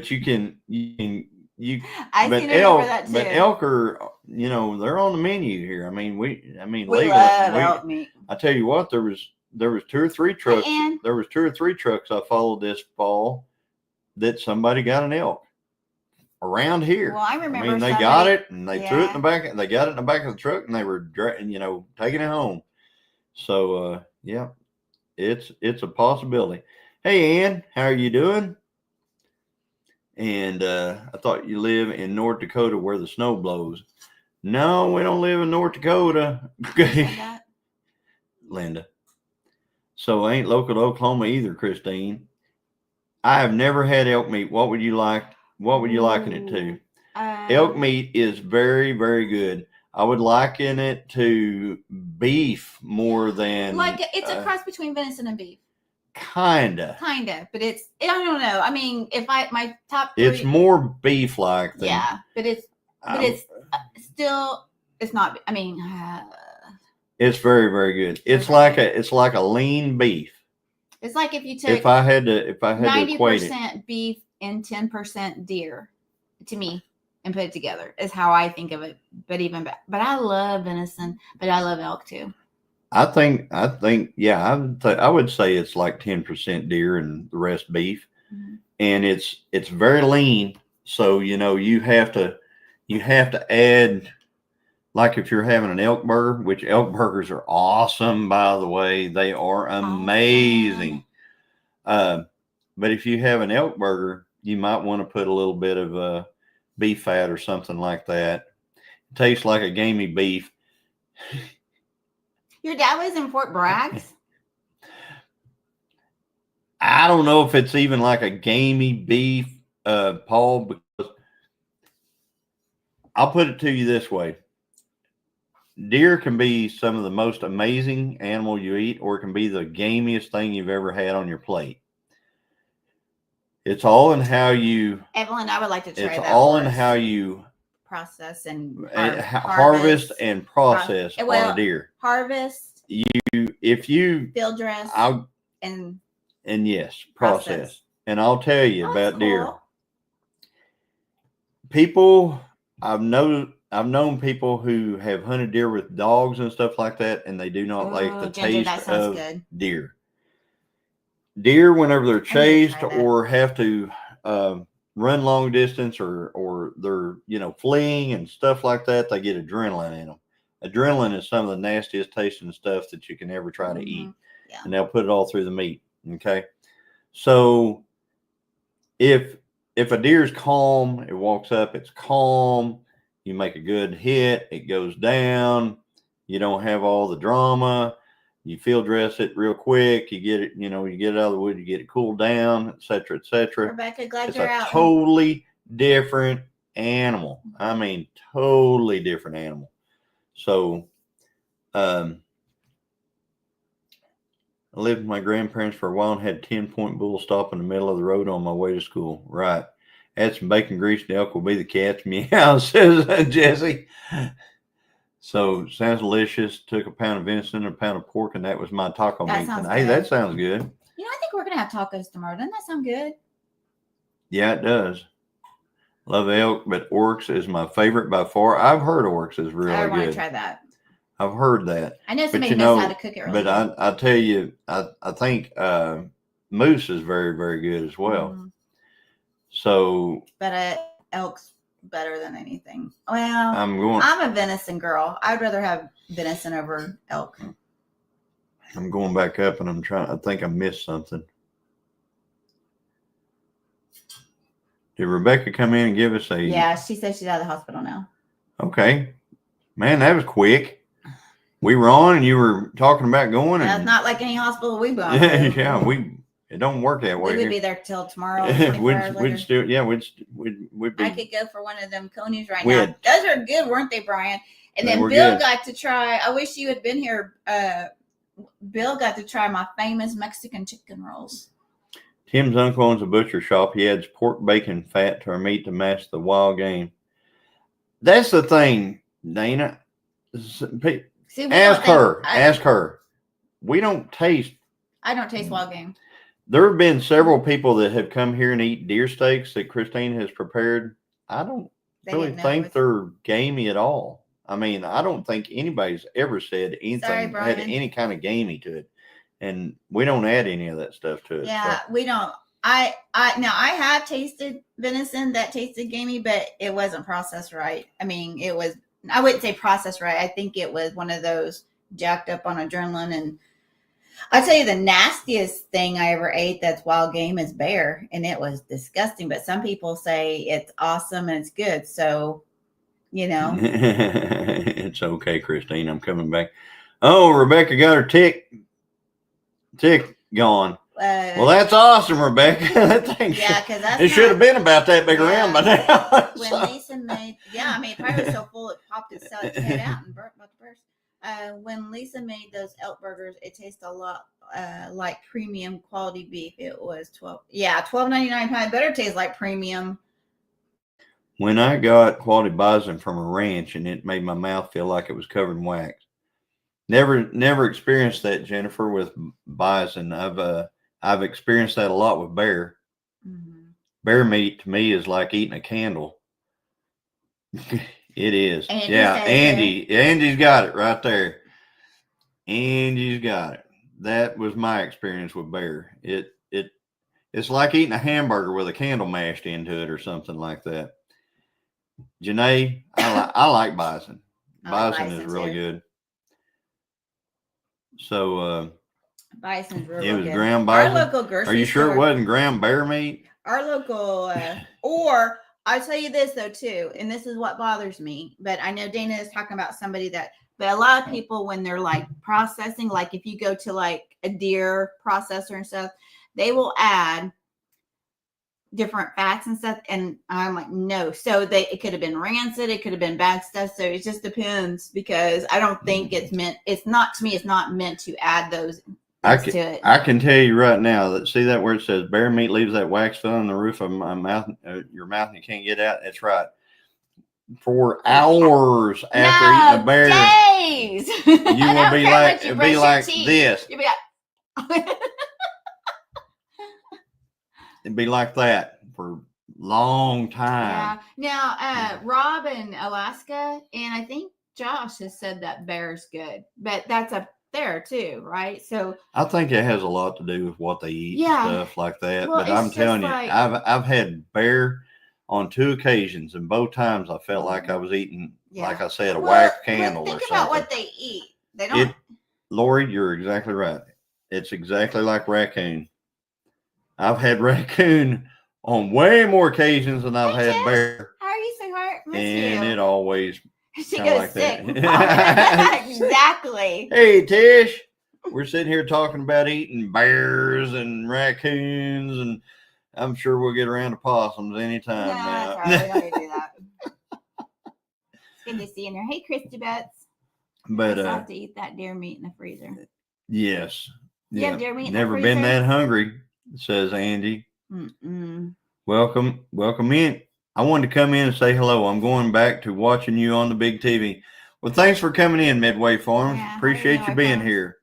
you can. I But seen elk, that too. but elk are, they're on the menu here. I mean, we legally, love elk meat. I tell you what, there was 2 or 3 trucks. And There was 2 or 3 trucks I followed this fall that somebody got an elk around here. Well, I remember they got it and they threw it in the back. They got it in the back of the truck and they were, taking it home. So, yeah, it's a possibility. Hey, Ann, how are you doing? And I thought you live in North Dakota where the snow blows. No, we don't live in North Dakota. Linda. So I ain't local to Oklahoma either, Christine. I have never had elk meat. What would you like? What would you liken it to? Elk meat is very, very good. I would liken it to beef more than, like it's a cross between venison and beef. Kinda, but I don't know. I mean, if my top 3, it's more beef like than, but it's still, it's not. I mean, it's very, very good. It's like a lean beef. It's like if you took, if I had to equate it, 90% beef and 10% deer, to me, and put it together is how I think of it. But I love venison, but I love elk too. I think, yeah, I would say it's like 10% deer and the rest beef. Mm-hmm. And it's very lean. So, you have to add, like if you're having an elk burger, which elk burgers are awesome, by the way, they are amazing. But if you have an elk burger, you might want to put a little bit of beef fat or something like that. It tastes like a gamey beef. Your dad was in Fort Bragg? I don't know if it's even like a gamey beef, Paul, because I'll put it to you this way. Deer can be some of the most amazing animal you eat, or it can be the gamiest thing you've ever had on your plate. It's all in how you... Evelyn, I would like to try that. It's all in how you... process and harvest and process on a deer. Harvest. If you field dress. And yes, process. And I'll tell you about deer. People, I've known people who have hunted deer with dogs and stuff like that, and they do not like the taste of deer. Deer, whenever they're chased or have to run long distance or they're fleeing and stuff like that, they get adrenaline in them. Adrenaline is some of the nastiest tasting stuff that you can ever try to eat. Yeah. And they'll put it all through the meat. Okay. So if a deer's calm, it walks up, it's calm, you make a good hit, it goes down, you don't have all the drama, you field dress it real quick, you get it, you get it out of the wood, you get it cooled down, etc., etc. Rebecca, glad it's you're a out. Totally different animal. I mean, totally different animal. So, I lived with my grandparents for a while and had a 10-point bull stop in the middle of the road on my way to school. Right. Add some bacon grease and elk will be the catch. Meow, says Jesse. So, sounds delicious. Took a pound of venison and a pound of pork, and that was my taco meat. Hey, that sounds good. I think we're going to have tacos tomorrow. Doesn't that sound good? Yeah, it does. Love elk, but oryx is my favorite by far. I've heard oryx is really good. I want to try that. I've heard that. I know somebody knows how to cook it really good. But I tell you, I think moose is very, very good as well. Mm. So. But elk's better than anything. Well, I'm a venison girl. I'd rather have venison over elk. I'm going back up and I think I missed something. Did Rebecca come in and give us a... Yeah, she says she's out of the hospital now. Okay. Man, that was quick. We were on, and you were talking about going. That's And not like any hospital we've gone yeah, to. yeah, it don't work that way. We would here. be there till tomorrow. 24 hours later. We'd still, yeah, we'd be. I could go for one of them conies right We now. had- Those are good, weren't they, Brian? And They then were Bill good. got to try. I wish you had been here. Bill got to try my famous Mexican chicken rolls. Tim's uncle owns a butcher shop. He adds pork bacon fat to our meat to match the wild game. That's the thing, Dana. See, Ask her. We don't taste. I don't taste wild game. There have been several people that have come here and eat deer steaks that Christine has prepared. I don't really think they're gamey at all. I mean, I don't think anybody's ever said anything had any kind of gamey to it, and we don't add any of that stuff to it. Yeah, we don't. I have tasted venison that tasted gamey, but it wasn't processed right. I mean, it was. I wouldn't say processed right. I think it was one of those jacked up on adrenaline. And I'll tell you, the nastiest thing I ever ate that's wild game is bear, and it was disgusting. But some people say it's awesome and it's good. So, It's okay, Christine. I'm coming back. Oh, Rebecca got her tick gone. Well, that's awesome, Rebecca. That thing it should have been about that big around by now. When Lisa made, it probably was so full it popped its head out and about to burst. When Lisa made those elk burgers, it tasted a lot like premium quality beef. It was $12.99 pound. Better taste like premium. When I got quality bison from a ranch, and it made my mouth feel like it was covered in wax. Never experienced that, Jennifer, with bison. I've experienced that a lot with bear. Mm-hmm. Bear meat to me is like eating a candle. It is. Andy's got it right there. Andy's got it. That was my experience with bear. It's like eating a hamburger with a candle mashed into it or something like that. Janae, I like bison. Bison is really good. So bison's really it was good. ground bison. Our local grocery Are you sure store, it wasn't ground bear meat? Our local, or I'll tell you this though too, and this is what bothers me. But I know Dana is talking about somebody that. But a lot of people, when they're like processing, like if you go to like a deer processor and stuff, they will add different fats and stuff. And I'm like, no. So it could have been rancid. It could have been bad stuff. So it just depends, because I don't think it's not meant to add those to it. I can tell you right now that, see that where it says bear meat leaves that wax film on the roof of my mouth, your mouth, and you can't get out. That's right. For hours after eating a bear, days. You will be like this. You'll be like, it'd be like that for a long time. Yeah. Now, Rob in Alaska, and I think Josh has said that bear's good, but that's up there too, right? So I think it has a lot to do with what they eat and stuff like that. Well, but I'm telling you, I've had bear on 2 occasions, and both times I felt like I was eating, like I said, a wax candle or something. Think about what they eat. They don't. Lori, you're exactly right. It's exactly like raccoon. I've had raccoon on way more occasions than I've had bear. How are you, sweetheart? And it always she goes like sick. That. Exactly. Hey, Tish, we're sitting here talking about eating bears and raccoons, and I'm sure we'll get around to possums anytime now. That's all right. We don't do that. It's good to see you in there. Hey, Christy Butts. But I have to eat that deer meat in the freezer. Yes. You have deer meat in Never the freezer? been that hungry, says Andy. Mm-mm. Welcome in. I wanted to come in and say hello. I'm going back to watching you on the big TV. Well, thanks for coming in, Midway Farms. Yeah, appreciate you being here.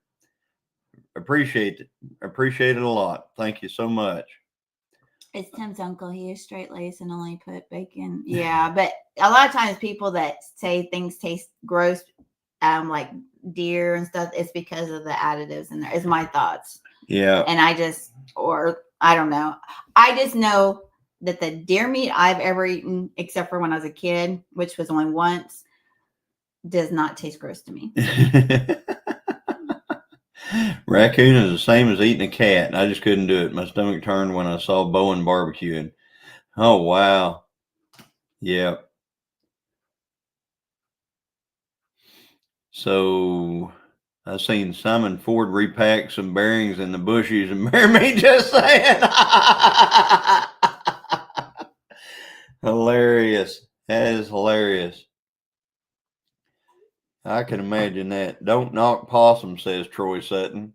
Appreciate it a lot. Thank you so much. It's Tim's uncle. He is straight laced and only put bacon. Yeah, but a lot of times people that say things taste gross, like deer and stuff, it's because of the additives in there. Is my thoughts. Yeah. And I don't know. I just know that the deer meat I've ever eaten, except for when I was a kid, which was only once, does not taste gross to me. Raccoon is the same as eating a cat. I just couldn't do it. My stomach turned when I saw Bowen barbecuing. Oh, wow. Yeah. So I seen Simon Ford repack some bearings in the bushes and marry me, just saying. Hilarious. That is hilarious. I can imagine that. Don't knock possum, says Troy Sutton.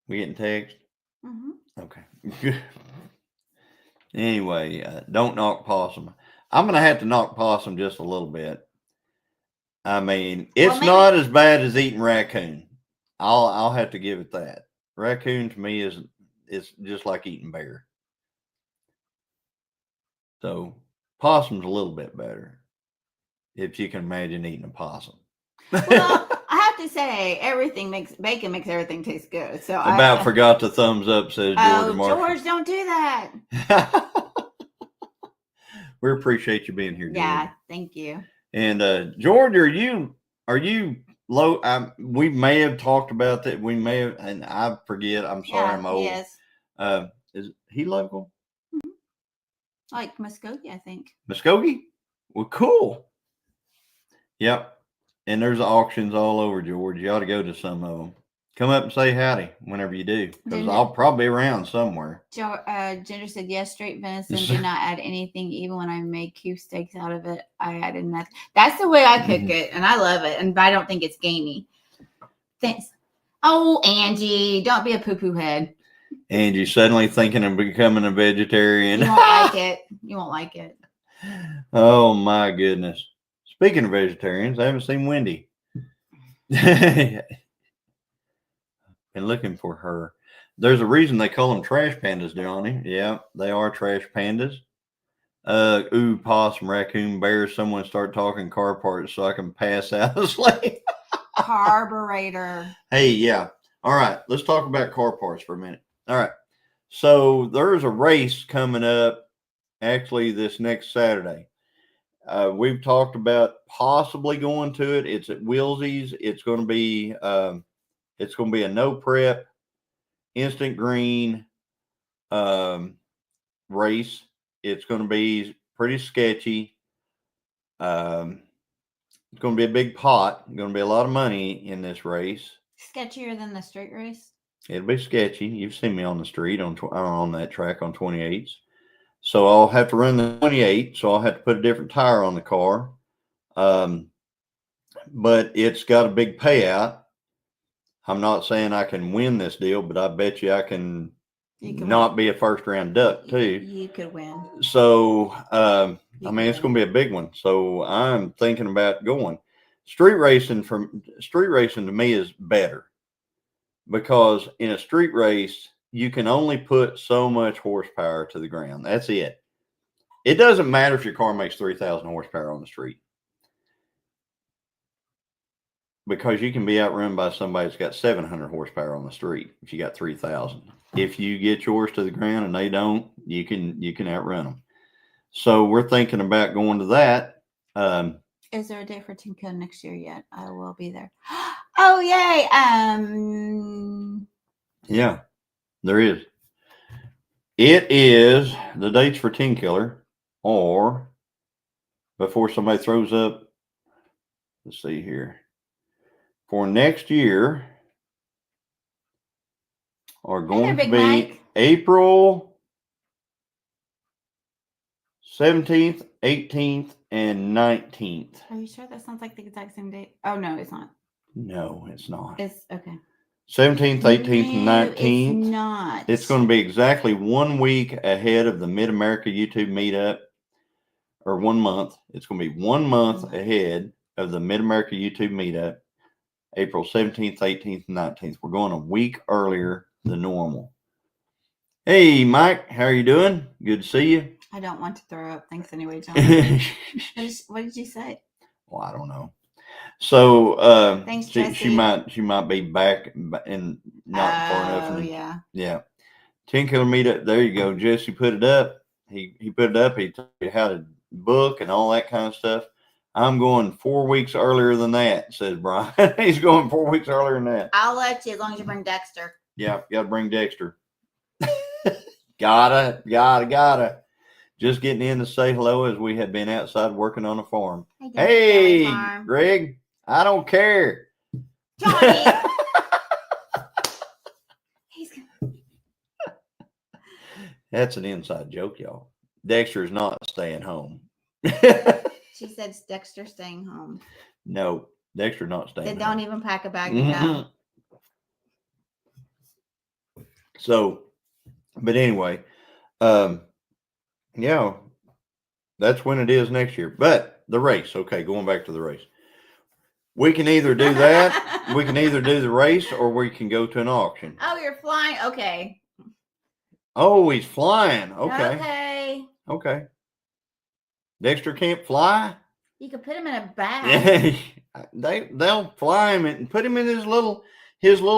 We getting text? Mm-hmm. Okay. Anyway, don't knock possum. I'm going to have to knock possum just a little bit. I mean, it's not as bad as eating raccoon. I'll have to give it that. Raccoon to me is just like eating bear. So possum's a little bit better, if you can imagine eating a possum. Well, I have to say, bacon makes everything taste good. So I forgot the thumbs up, says George Marshall. George, don't do that. We appreciate you being here, George. Yeah, thank you. And George, are you low? We may have talked about that. We may have, and I forget. I'm sorry, I'm old. Yes. Is he local? Mm-hmm. Like Muskogee, I think. Muskogee? Well, cool. Yep. And there's auctions all over, George. You ought to go to some of them. Come up and say howdy whenever you do, because I'll probably be around somewhere. Ginger said, yes, straight venison. Do not add anything. Even when I make cube steaks out of it, I added nothing. That's the way I cook it, and I love it. And I don't think it's gamey. Thanks. Oh, Angie, don't be a poo-poo head. Angie suddenly thinking of becoming a vegetarian. You won't like it. You won't like it. Oh, my goodness. Speaking of vegetarians, I haven't seen Wendy. Been looking for her. There's a reason they call them trash pandas, Johnny. Yeah, they are trash pandas. Possum, raccoon, bear. Someone start talking car parts so I can pass out asleep. Carburetor. Hey, yeah. All right, let's talk about car parts for a minute. All right. So there's a race coming up actually this next Saturday. We've talked about possibly going to it. It's at Wilsey's. It's going to be a no prep, instant green race. It's going to be pretty sketchy. It's going to be a big pot. Going to be a lot of money in this race. Sketchier than the street race? It'll be sketchy. You've seen me on the street on that track on 28s. So I'll have to run the 28. So I'll have to put a different tire on the car. But it's got a big payout. I'm not saying I can win this deal, but I bet you I can not be a first round duck too. You could win. So, I mean, it's going to be a big one. So I'm thinking about going. Street racing to me is better, because in a street race, you can only put so much horsepower to the ground. That's it. It doesn't matter if your car makes 3,000 horsepower on the street, because you can be outrun by somebody that's got 700 horsepower on the street if you got 3,000. If you get yours to the ground and they don't, you can outrun them. So we're thinking about going to that. Is there a date for Tinko next year yet? I will be there. Oh, yay. Yeah, there is. It is the dates for Tin Killer, or before somebody throws up, let's see here, for next year are going to be Mike. April 17th, 18th, and 19th. Are you sure that sounds like the exact same date? Oh, no, it's not. No, it's not. It's okay. 17th, 18th, and 19th. It's not. It's going to be exactly 1 week ahead of the Mid-America YouTube Meetup, or 1 month. It's going to be 1 month ahead of the Mid-America YouTube Meetup, April 17th, 18th, and 19th. We're going a week earlier than normal. Hey, Mike, how are you doing? Good to see you. I don't want to throw up. Thanks anyway, John. What did you say? Well, I don't know. So thanks, she might be back and not far enough. Oh, yeah. Yeah. 10 Killer Meetup. There you go. Jesse put it up. He put it up. He told you how to book and all that kind of stuff. I'm going 4 weeks earlier than that, says Brian. He's going 4 weeks earlier than that. I'll let you as long as you bring Dexter. Yeah, got to bring Dexter. Gotta. Just getting in to say hello as we have been outside working on a farm. Hey, Greg. I don't care. Johnny. That's an inside joke, y'all. Dexter is not staying home. She said Dexter staying home. No, Dexter's not staying They home. don't even pack a bag to go. So, but anyway, yeah, that's when it is next year. But the race, okay, going back to the race. We can either do that, we can either do the race, or we can go to an auction. Oh, you're flying. Okay. Oh, he's flying. Okay. Okay. Okay. Dexter can't fly? You could put him in a bag. They'll fly him and put him in his little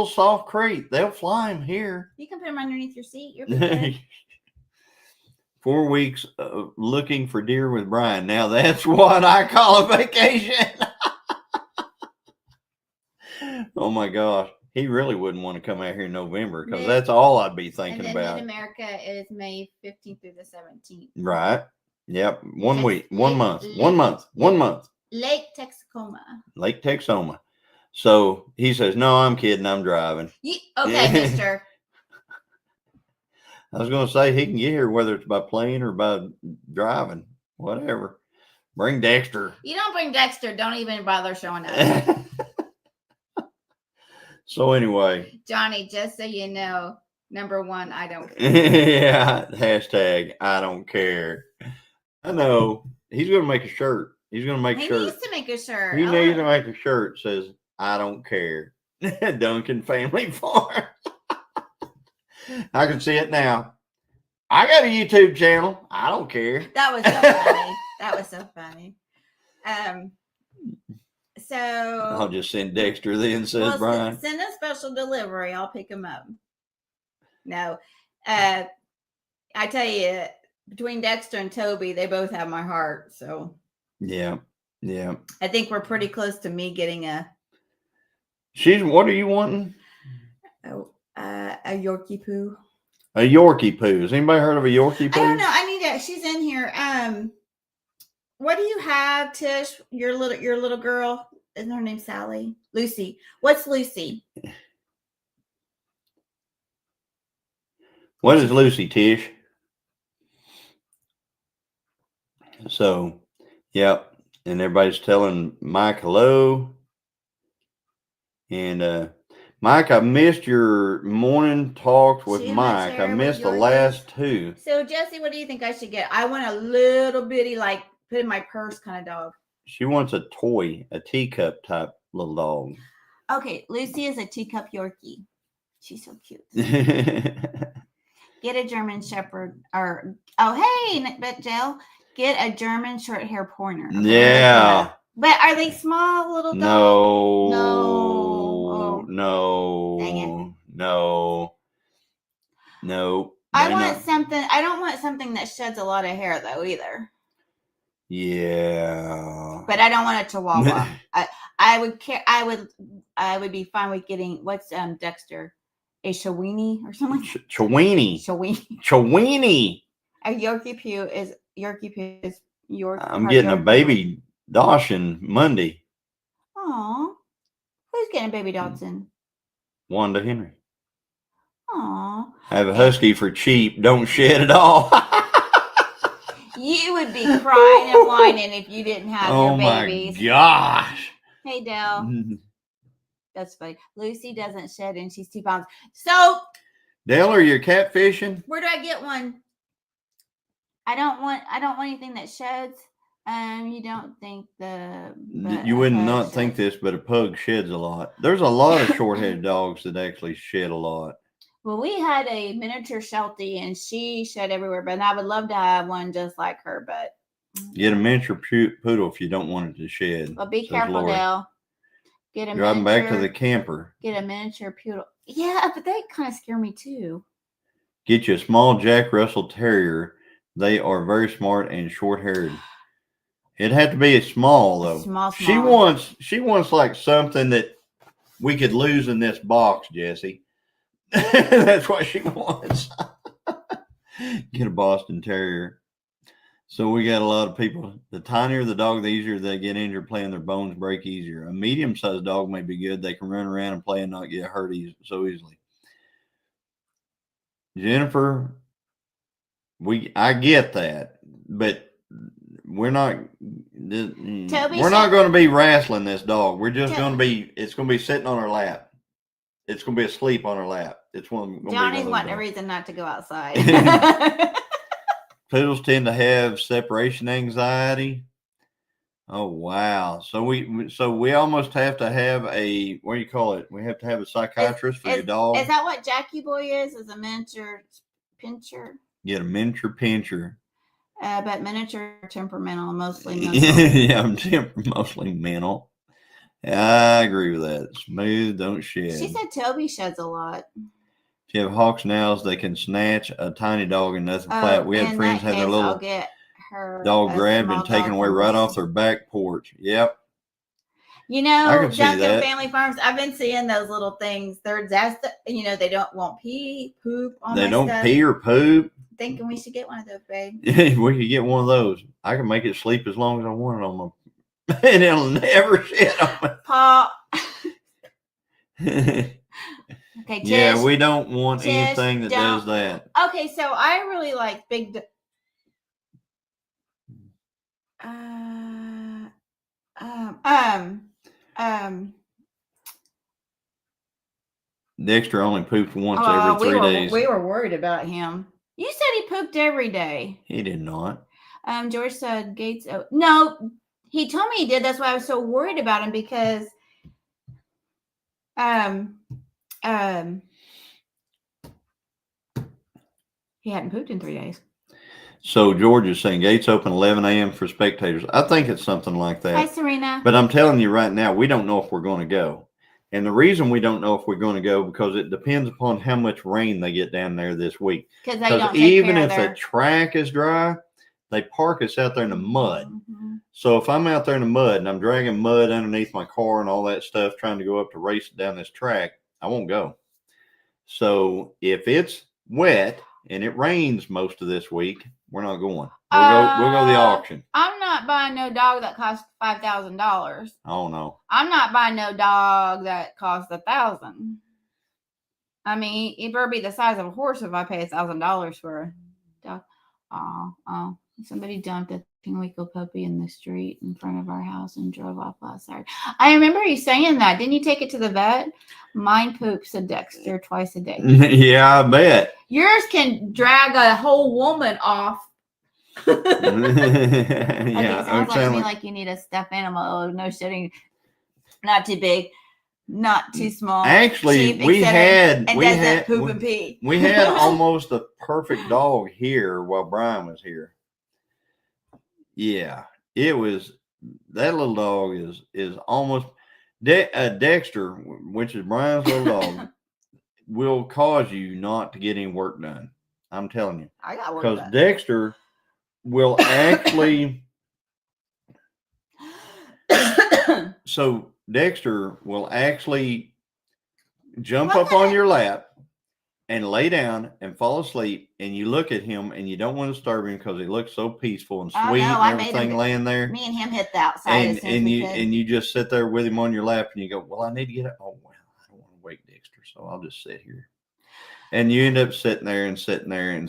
soft crate. They'll fly him here. You can put him underneath your seat. You're good. 4 weeks looking for deer with Brian. Now that's what I call a vacation. Oh my gosh. He really wouldn't want to come out here in November because that's all I'd be thinking about. Mid-America is May 15th through the 17th. Right. Yep. 1 week, 1 month, 1 month, 1 month. Lake Texoma. Lake Texoma. So he says, no, I'm kidding. I'm driving. Okay, mister. I was going to say he can get here whether it's by plane or by driving, whatever. Bring Dexter. You don't bring Dexter. Don't even bother showing up. So anyway. Johnny, just so you know, number one, I don't care. Yeah, hashtag I don't care. I know. He's going to make a shirt. He's going to make a shirt. He needs to make a shirt. He needs to make a shirt that says, I don't care. Duncan Family Farm. I can see it now. I got a YouTube channel. I don't care. That was so funny. That was so funny. So I'll just send Dexter then, says Brian. Send a special delivery. I'll pick him up. No. I tell you, between Dexter and Toby, they both have my heart. So yeah. Yeah. I think we're pretty close to me getting what are you wanting? A Yorkie poo. A Yorkie poo. Has anybody heard of a Yorkie poo? I don't know. I need to. She's in here. What do you have, Tish? Your little girl. Isn't her name Sally? Lucy. What's Lucy? What is Lucy, Tish? So, yep. And everybody's telling Mike hello. And Mike, I missed your morning talks with Mike. I missed the last two. So, Jesse, what do you think I should get? I want a little bitty, like, put in my purse kind of dog. She wants a toy, a teacup type little dog. Okay, Lucy is a teacup Yorkie. She's so cute. Get a German Shepherd, or Jill, get a German short hair pointer. Okay, yeah. But are they small little dogs? No. Dang it. No. I don't want something that sheds a lot of hair though either. Yeah. But I don't want a Chihuahua. I would be fine with getting what's Dexter, a Shawini or something. Chawini. A Yorkie Poo is York. I'm getting a baby Dachshund Monday. Aw. Who's getting a baby Dachshund? Wanda Henry. Aw. I have a husky for cheap. Don't shed at all. You would be crying and whining if you didn't have your babies. Oh my gosh. Hey, Dell. That's funny. Lucy doesn't shed and she's 2 pounds. So, Dell, are you catfishing? Where do I get one? I don't want anything that sheds. You don't think you wouldn't not think this, but a pug sheds a lot. There's a lot of short-headed dogs that actually shed a lot. Well, we had a miniature Sheltie and she shed everywhere, but I would love to have one just like her. But get a miniature poodle if you don't want it to shed. Well, be careful, Dale. Driving back to the camper. Get a miniature poodle. Yeah, but they kind of scare me too. Get you a small Jack Russell Terrier. They are very smart and short-haired. It'd have to be a small though. Small. She wants like something that we could lose in this box, Jesse. That's what she wants. Get a Boston Terrier. So we got a lot of people. The tinier the dog, the easier they get injured playing. Their bones break easier. A medium-sized dog may be good. They can run around and play and not get hurt so easily. Jennifer, I get that, but we're not going to be wrestling this dog. We're just going to be. It's going to be sitting on our lap. It's going to be asleep on our lap. It's Johnny's wanting a reason not to go outside. Poodles tend to have separation anxiety. Oh wow! So we almost have to have a, what do you call it? We have to have a psychiatrist for your dog. Is that what Jackie Boy is? Is a miniature pincher? Get a miniature pincher. But miniature temperamental, mostly mental. Yeah, mostly mental. I agree with that. Smooth, don't shed. She said Toby sheds a lot. If you have hawks and owls, they can snatch a tiny dog and nothing flat. We had friends have their little dog grabbed and taken away right off their back porch. Yep. You know, down there Family Farms, I've been seeing those little things. They don't want pee, poop on They don't pee or poop. Thinking we should get one of those, babe. Yeah, we could get one of those. I can make it sleep as long as I want it on my, and it'll never shit on my Paw. Okay, Tish, yeah, we don't want anything that does that. Okay, so I really like big. Dexter only pooped once every 3 days. We were worried about him. You said he pooped every day. He did not. George said Gates. No, he told me he did. That's why I was so worried about him because he hadn't pooped in 3 days. So George is saying gates open 11 a.m. for spectators. I think it's something like that. Hi, Serena. But I'm telling you right now, we don't know if we're going to go. And the reason we don't know if we're going to go because it depends upon how much rain they get down there this week. Because even if the track is dry, they park us out there in the mud. Mm-hmm. So if I'm out there in the mud and I'm dragging mud underneath my car and all that stuff, trying to go up to race down this track, I won't go. So if it's wet and it rains most of this week, we're not going. We'll go to the auction. I'm not buying no dog that costs $5,000. Oh no. I'm not buying no dog that costs $1,000. I mean, it better be the size of a horse if I pay $1,000 for a dog. Oh. Somebody dumped a Pinwinkle puppy in the street in front of our house and drove off last Saturday. I remember you saying that. Didn't you take it to the vet? Mine poops a Dexter twice a day. Yeah, I bet. Yours can drag a whole woman off. Yeah, it sounds like to me like you need a stuffed animal. Oh, no shitting. Not too big, not too small. Actually, cheap, we had poop and pee. We had almost a perfect dog here while Brian was here. Yeah, it was. That little dog is almost Dexter, which is Brian's little dog, will cause you not to get any work done. I'm telling you. I got work done. Because Dexter will actually. So Dexter will actually jump up on your lap and lay down and fall asleep, and you look at him and you don't want to disturb him because he looks so peaceful and sweet and everything laying there. Me and him hit the outside and you just sit there with him on your lap and you go, well, I need to get up. Oh well, I don't want to wake Dexter, so I'll just sit here. And you end up sitting there and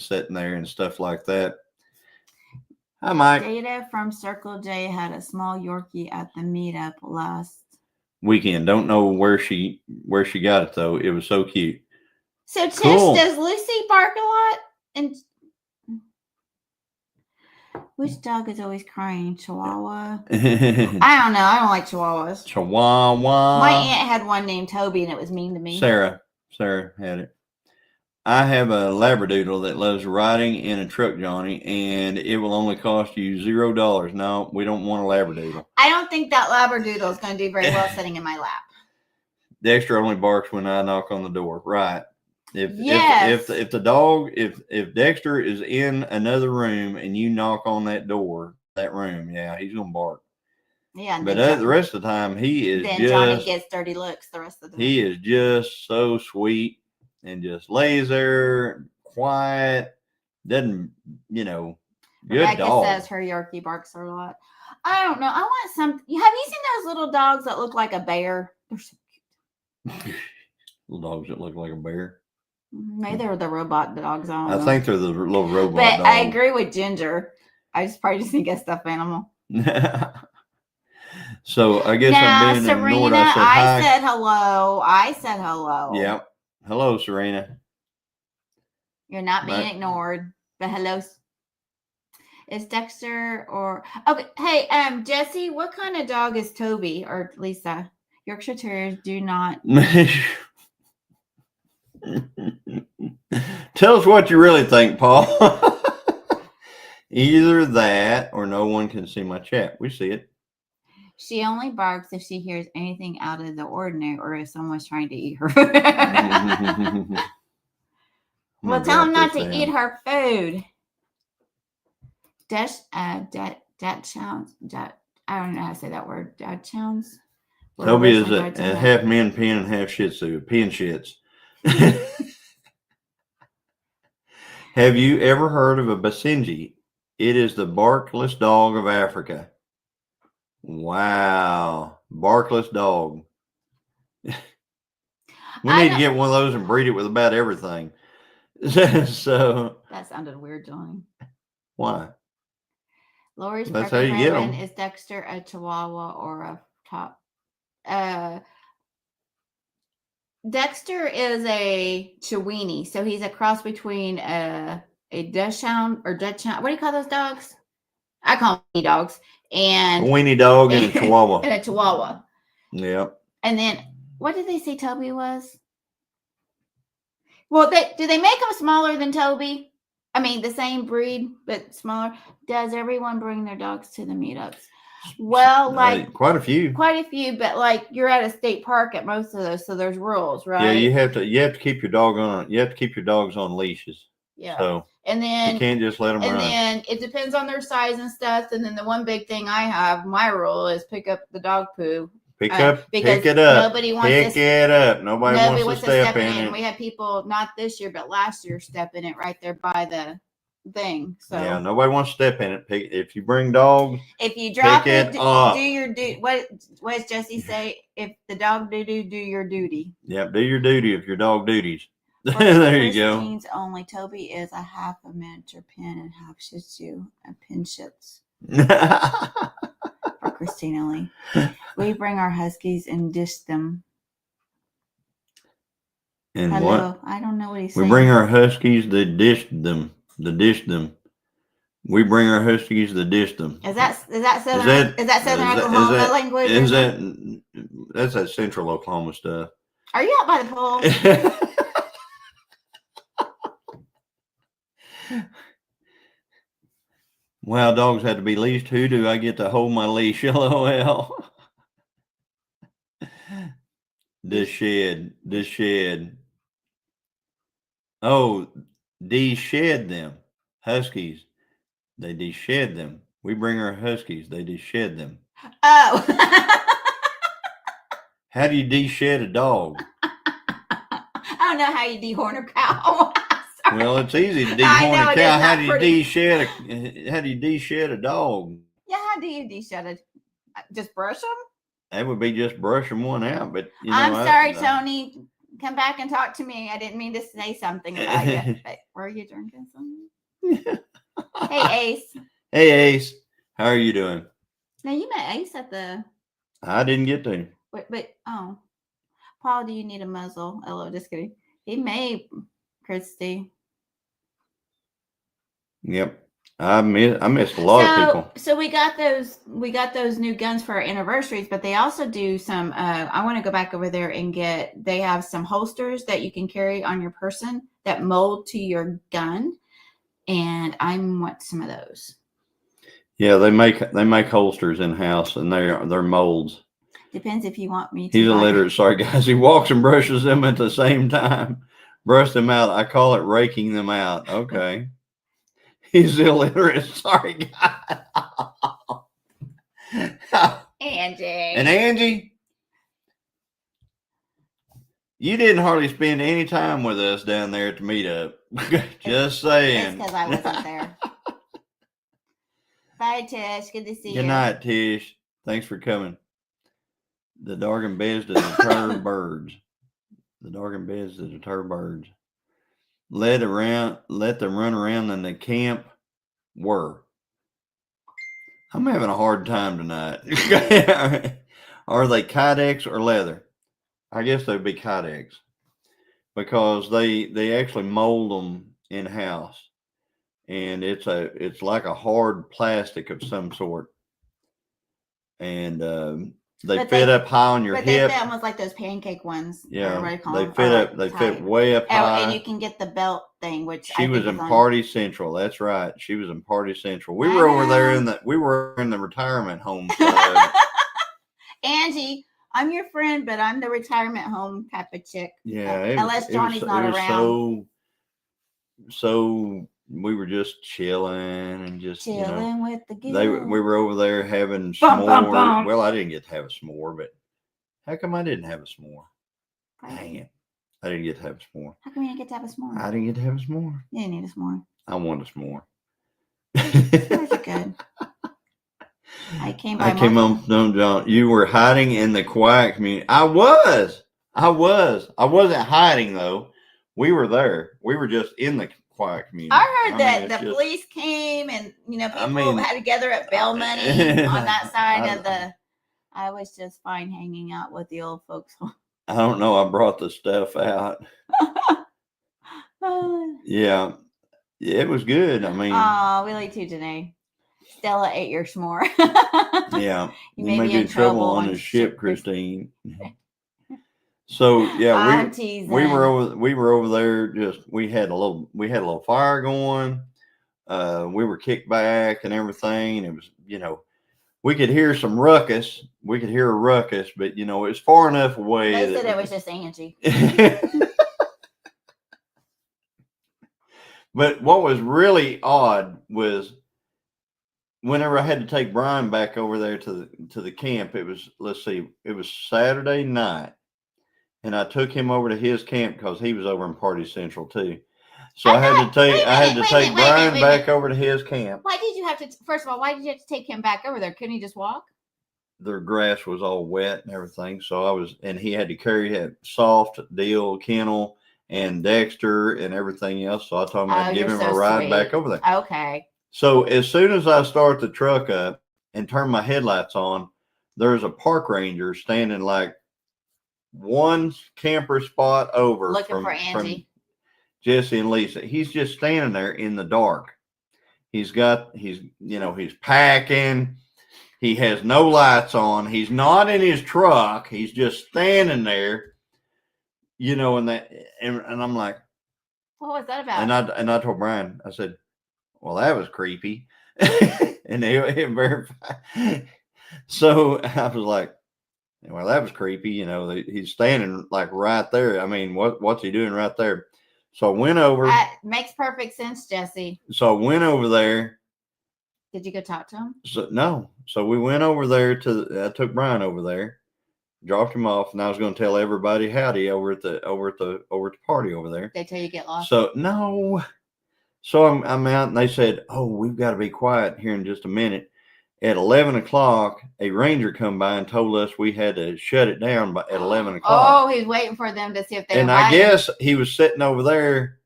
stuff like that. Hi, Mike. Data from Circle J had a small Yorkie at the meetup last weekend. Don't know where she got it though. It was so cute. So Tish, does Lucy bark a lot? And which dog is always crying? Chihuahua? I don't know. I don't like Chihuahuas. Chihuahua. My aunt had one named Toby, and it was mean to me. Sarah had it. I have a Labradoodle that loves riding in a truck, Johnny, and it will only cost you $0. No, we don't want a Labradoodle. I don't think that Labradoodle is going to do very well sitting in my lap. Dexter only barks when I knock on the door. Right. If Dexter is in another room and you knock on that room, yeah, he's going to bark. Yeah. But the rest of the time, Johnny gets dirty looks the rest of the time. He is just so sweet. And just lays there, quiet, doesn't, Good Rebecca dog. says her Yorkie barks a lot. I don't know. I want some. Have you seen those little dogs that look like a bear? They're so cute. Little dogs that look like a bear. Maybe they're the robot dogs. I don't know. I think they're the little robot But dogs. I agree with Ginger. I just probably just think a stuffed animal. So I guess now, I'm being ignored. Serena, I said hi. said hello. I said hello. Yep. Hello, Serena. You're not being ignored. But hello. Is Dexter or okay? Hey, Jesse, what kind of dog is Toby or Lisa? Yorkshire Terriers do not. Tell us what you really think, Paul. Either that or no one can see my chat. We see it. She only barks if she hears anything out of the ordinary or if someone's trying to eat her. Well, tell them not to eat her food. Dutch sounds. I don't know how to say that word. Dutch sounds. Toby is a half Min Pin and half Shih Tzu. Pin shits. Have you ever heard of a Basenji? It is the barkless dog of Africa. Wow. Barkless dog. We need to get one of those and breed it with about everything. So that sounded weird, Johnny. Why? Lori's preferred friend is Dexter, a Chihuahua or a top. Dexter is a Chiweenie, so he's a cross between a Dachshund or Dachshund. What do you call those dogs? I call them weenie dogs. And a weenie dog and a Chihuahua. And a Chihuahua. Yep. And then what did they say Toby was? Well, do they make them smaller than Toby? I mean, the same breed, but smaller. Does everyone bring their dogs to the meetups? Well, like quite a few, but like you're at a state park at most of those, so there's rules, right? Yeah, you have to keep your dog on. You have to keep your dogs on leashes. Yeah. So and then you can't just let them run. And then it depends on their size and stuff. And then the one big thing I have, my rule is pick up the dog poo. Pick it up. Nobody wants pick it up. Nobody wants to step in it. And we had people not this year, but last year step in it right there by the thing. So yeah, nobody wants to step in it. If you bring dogs, if you drop it, do your duty. What does Jesse say? If the dog do your duty. Yep, do your duty if your dog duties. There you go. Teens only. Toby is a half a miniature pin and half Shih Tzu and pin shits. For Christina Lee. We bring our huskies and dish them. And hello? What? I don't know what he's saying. We bring our huskies to dish them. We bring our huskies to dish them. Is that Southern Oklahoma language? That's that Central Oklahoma stuff. Are you out by the pool? Wow, dogs had to be leashed. Who do I get to hold my leash? LOL. The shed. Oh, de-shed them. Huskies. They de-shed them. We bring our huskies. They de-shed them. Oh. How do you de-shed a dog? I don't know how you dehorn a cow. Well, it's easy to dehorn a cow. How do you de-shed a dog? Yeah, how do you de-shed it? Just brush them? That would be just brushing one out. But I'm sorry, Tony. Come back and talk to me. I didn't mean to say something about you. But were you drinking something? Hey, Ace. Hey, Ace. How are you doing? Now, you met Ace at the... I didn't get to. Wait, oh. Paul, do you need a muzzle? Hello, just kidding. He may, Christy. Yep. I missed a lot of people. So we got those new guns for our anniversaries, but they also do some I want to go back over there and they have some holsters that you can carry on your person that mold to your gun, and I want some of those. Yeah, they make holsters in house, and they're molds. Depends if you want me to. He's illiterate. Sorry, guys. He walks and brushes them at the same time. Brush them out. I call it raking them out. Okay. He's illiterate. Sorry, guys. Angie. And Angie, you didn't hardly spend any time with us down there at the meetup. Just saying. It's because I wasn't there. Bye, Tish. Good to see Good you. night, Tish. Thanks for coming. The darkened beds to deter birds. The darkened beds to deter birds. Let them run around in the camp. I'm having a hard time tonight. Are they Kydex or leather? I guess they'd be Kydex because they actually mold them in house, and it's like a hard plastic of some sort, and they But fit they- up high on your But they hip. fit almost like those pancake ones. Yeah, Everybody call they them, fit or up. like They tight. fit way up Oh, high. and you can get the belt thing, which She I was think in is on. Party Central. That's right. She was in Party Central. We I were over there know. we were in the retirement home. Angie, I'm your friend, but I'm the retirement home type of chick. Yeah, Unless Johnny's not around. So we were just chilling and just Chilling with the we Gilliam. were over there having Bum, s'more. bum, bum. Well, I didn't get to have a s'more, but how come I didn't have a s'more? Dang it. I didn't get to have a s'more. How come you didn't get to have a s'more? I didn't get to have a s'more. You didn't need a s'more. I want a s'more. S'mores are good. I came on, no, John. You were hiding in the quiet community. I was. I wasn't hiding though. We were there. We were just in the quiet community. I heard that the police came and people had together at Bell Money on that side of the. I was just fine hanging out with the old folks. I don't know. I brought the stuff out. Yeah, it was good. I mean, oh, we like to today. Stella ate your s'more. Yeah, you may be in trouble on the ship, Christine. So yeah, we were over there. Just we had a little fire going. We were kicked back and everything. And it was we could hear some ruckus. We could hear a ruckus, but it was far enough away. They said it was just Angie. But what was really odd was whenever I had to take Brian back over there to the camp, it was Saturday night, and I took him over to his camp because he was over in Party Central too. So I had to take Brian back over to his camp. Why did you have to? First of all, why did you have to take him back over there? Couldn't he just walk? The grass was all wet and everything, so and he had to carry that soft deal, Kennel, and Dexter and everything else. So I told him I'd give him a ride back over there. Okay. So as soon as I start the truck up and turn my headlights on, there's a park ranger standing like one camper spot over looking for Angie. From Jesse and Lisa. He's just standing there in the dark. He's packing. He has no lights on. He's not in his truck. He's just standing there, and I'm like, what was that about? And I told Brian, I said, well, that was creepy. And he verified. So I was like, well, that was creepy. He's standing like right there. I mean, what's he doing right there? So I went over. That makes perfect sense, Jesse. So I went over there. Did you go talk to him? No. So we went over there I took Brian over there, dropped him off, and I was going to tell everybody howdy over at the party over there. They tell you get lost. So no. So I'm out, and they said, "Oh, we've got to be quiet here in just a minute." At 11 o'clock, a ranger come by and told us we had to shut it down at 11 o'clock. Oh, he's waiting for them to see if they. And I guess he was sitting over there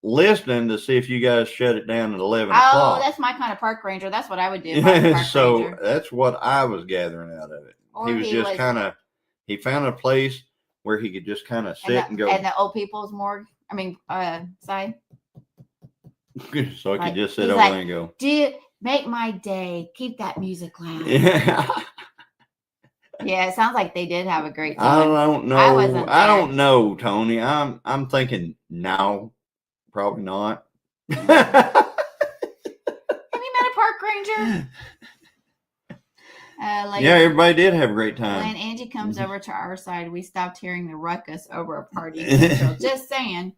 listening to see if you guys shut it down at 11 o'clock. Oh, that's my kind of park ranger. That's what I would do. So ranger. That's what I was gathering out of it. Or he was just kind of, he found a place where he could just kind of sit and go. And the old people's morgue, side. So I could just sit over there and go. Make my day. Keep that music loud. Yeah. Yeah, it sounds like they did have a great time. I don't know. I don't know, Tony. I'm thinking no, probably not. Have you met a park ranger? Yeah, everybody did have a great time. When Angie comes over to our side, we stopped hearing the ruckus over a party. So just saying.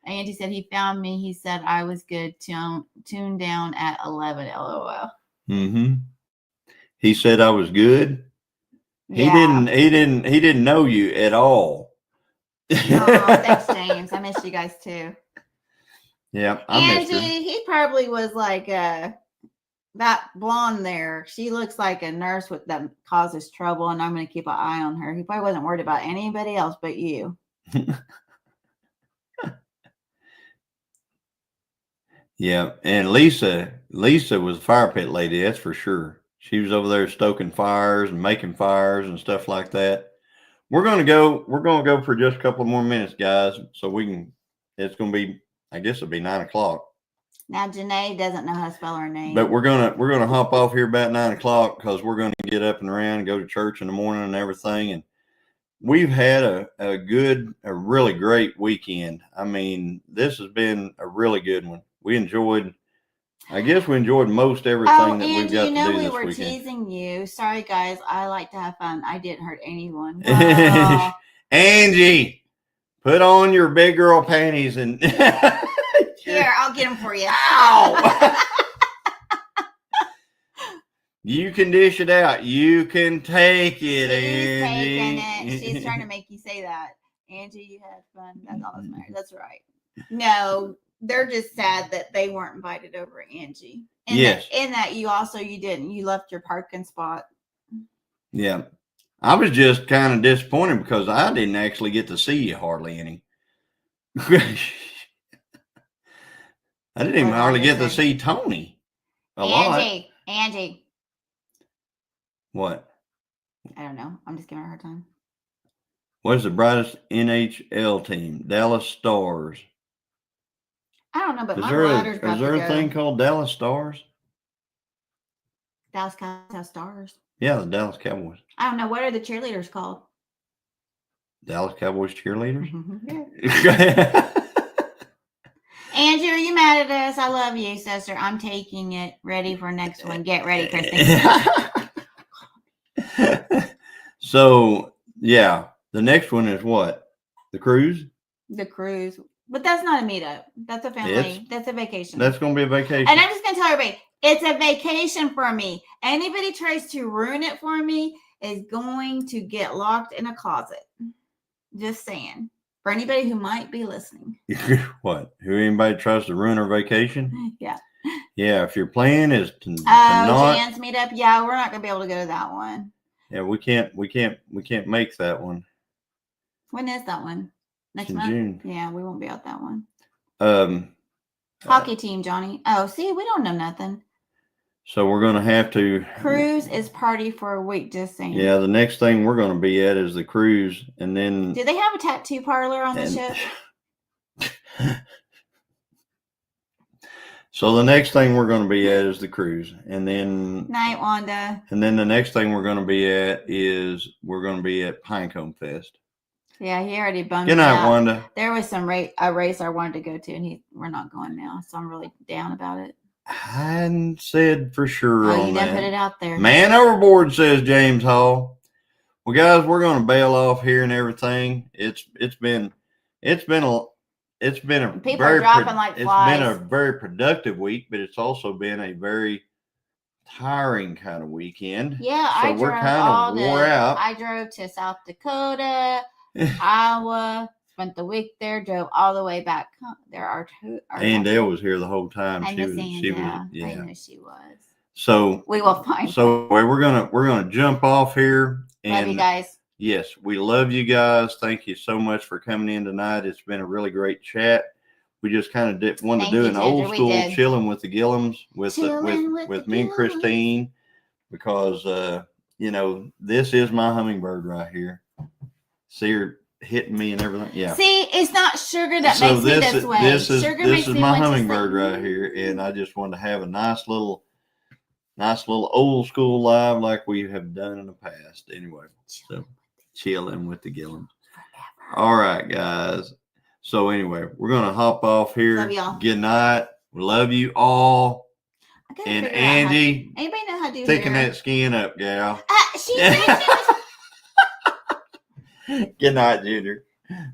Andy said he found me. He said I was good. Tuned down at 11. LOL. Mm-hmm. He said I was good. Yeah. He didn't know you at all. Oh, thanks, James. I miss you guys too. Yeah, Angie, he probably was like, that blonde there, she looks like a nurse that causes trouble, and I'm going to keep an eye on her. He probably wasn't worried about anybody else but you. Yeah, and Lisa was a fire pit lady, that's for sure. She was over there stoking fires and making fires and stuff like that. We're gonna go for just a couple more minutes, guys, so we can. It's gonna be, I guess it'll be 9:00. Now Janae doesn't know how to spell her name, but we're gonna hop off here about 9:00 because we're gonna get up and around and go to church in the morning and everything. And we've had a really great weekend. I mean, this has been a really good one. I guess we enjoyed most everything that we've got to do this weekend. we were teasing you. Sorry, guys. I like to have fun. I didn't hurt anyone. Wow. Angie, put on your big girl panties and here, I'll get them for you. Ow! You can dish it out. You can take it, Angie. Taking it. She's trying to make you say that. Angie, you had fun. That's all that matters. That's right. No, they're just sad that they weren't invited over, Angie. And yes. In that you didn't. You left your parking spot. Yeah. I was just kind of disappointed because I didn't actually get to see you hardly any. I didn't even hardly get to see Tony a lot. Angie. What? I don't know. I'm just giving her a hard time. What's the brightest NHL team? Dallas Stars. I don't know, but my ladder's about to go. Is there a thing called Dallas Stars? Dallas Cowboys have stars. Yeah, the Dallas Cowboys. I don't know. What are the cheerleaders called? Dallas Cowboys cheerleaders? Yeah. Angie, are you mad at us? I love you, sister. I'm taking it. Ready for next one. Get ready, Kristen. So, yeah. The next one is what? The cruise? The cruise. But that's not a meetup. That's a family. That's a vacation. That's going to be a vacation. And I'm just going to tell everybody, it's a vacation for me. Anybody tries to ruin it for me is going to get locked in a closet. Just saying. For anybody who might be listening. What? Who anybody tries to ruin our vacation? Yeah. Yeah, if your plan is to not Jan's meetup. Yeah, we're not gonna be able to go to that one. Yeah, we can't make that one. When is that one? Next month? June. Yeah, we won't be at that one. Hockey team, Johnny. Oh, see, we don't know nothing. So we're gonna have to cruise is party for a week, just saying. Yeah, the next thing we're gonna be at is the cruise, and then do they have a tattoo parlor on the ship? So the next thing we're gonna be at is the cruise, and then night, Wanda. And then the next thing we're gonna be at is we're gonna be at Pinecone Fest. Yeah, he already bummed Good night, Wanda. There was a race I wanted to go to, and we're not going now, so I'm really down about it. I hadn't said for sure on you that. put it out there. Man overboard, says James Hall. Well, guys, we're going to bail off here and everything. It's been a people very are dropping like flies. It's been a very productive week, but it's also been a very tiring kind of weekend. Yeah, so we're kind of wore out. I drove to South Dakota, Iowa. Spent the week there, drove all the way back. There are two. Andale was here the whole time. I know she was. So we will find. So we're gonna jump off here. And love you guys. Yes, we love you guys. Thank you so much for coming in tonight. It's been a really great chat. We just kind of wanted to do an old school chilling with the Gilliams with me and Christine, because this is my hummingbird right here. See her hitting me and everything. Yeah. See, it's not sugar that makes me this way. This is my hummingbird right here, and I just wanted to have a nice little old school live like we have done in the past. Anyway, so chilling with the Gilliam. All right, guys. So anyway, we're gonna hop off here. Love y'all. Good night. We love you all. And Angie, anybody know how to do picking that skin up, gal. Good night, Junior.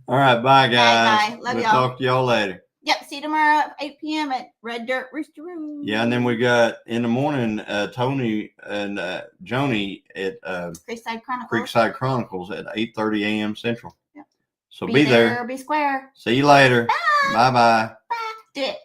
All right, bye, guys. Bye. Love we'll y'all. Talk to y'all later. Yep, see you tomorrow at 8 p.m. at Red Dirt Rooster Room. Yeah, and then we got in the morning Tony and Joni at Creekside Chronicles at 8:30 a.m. Central. Yep. So be there. Be square. See you later. Bye. Bye-bye. Bye. Do it.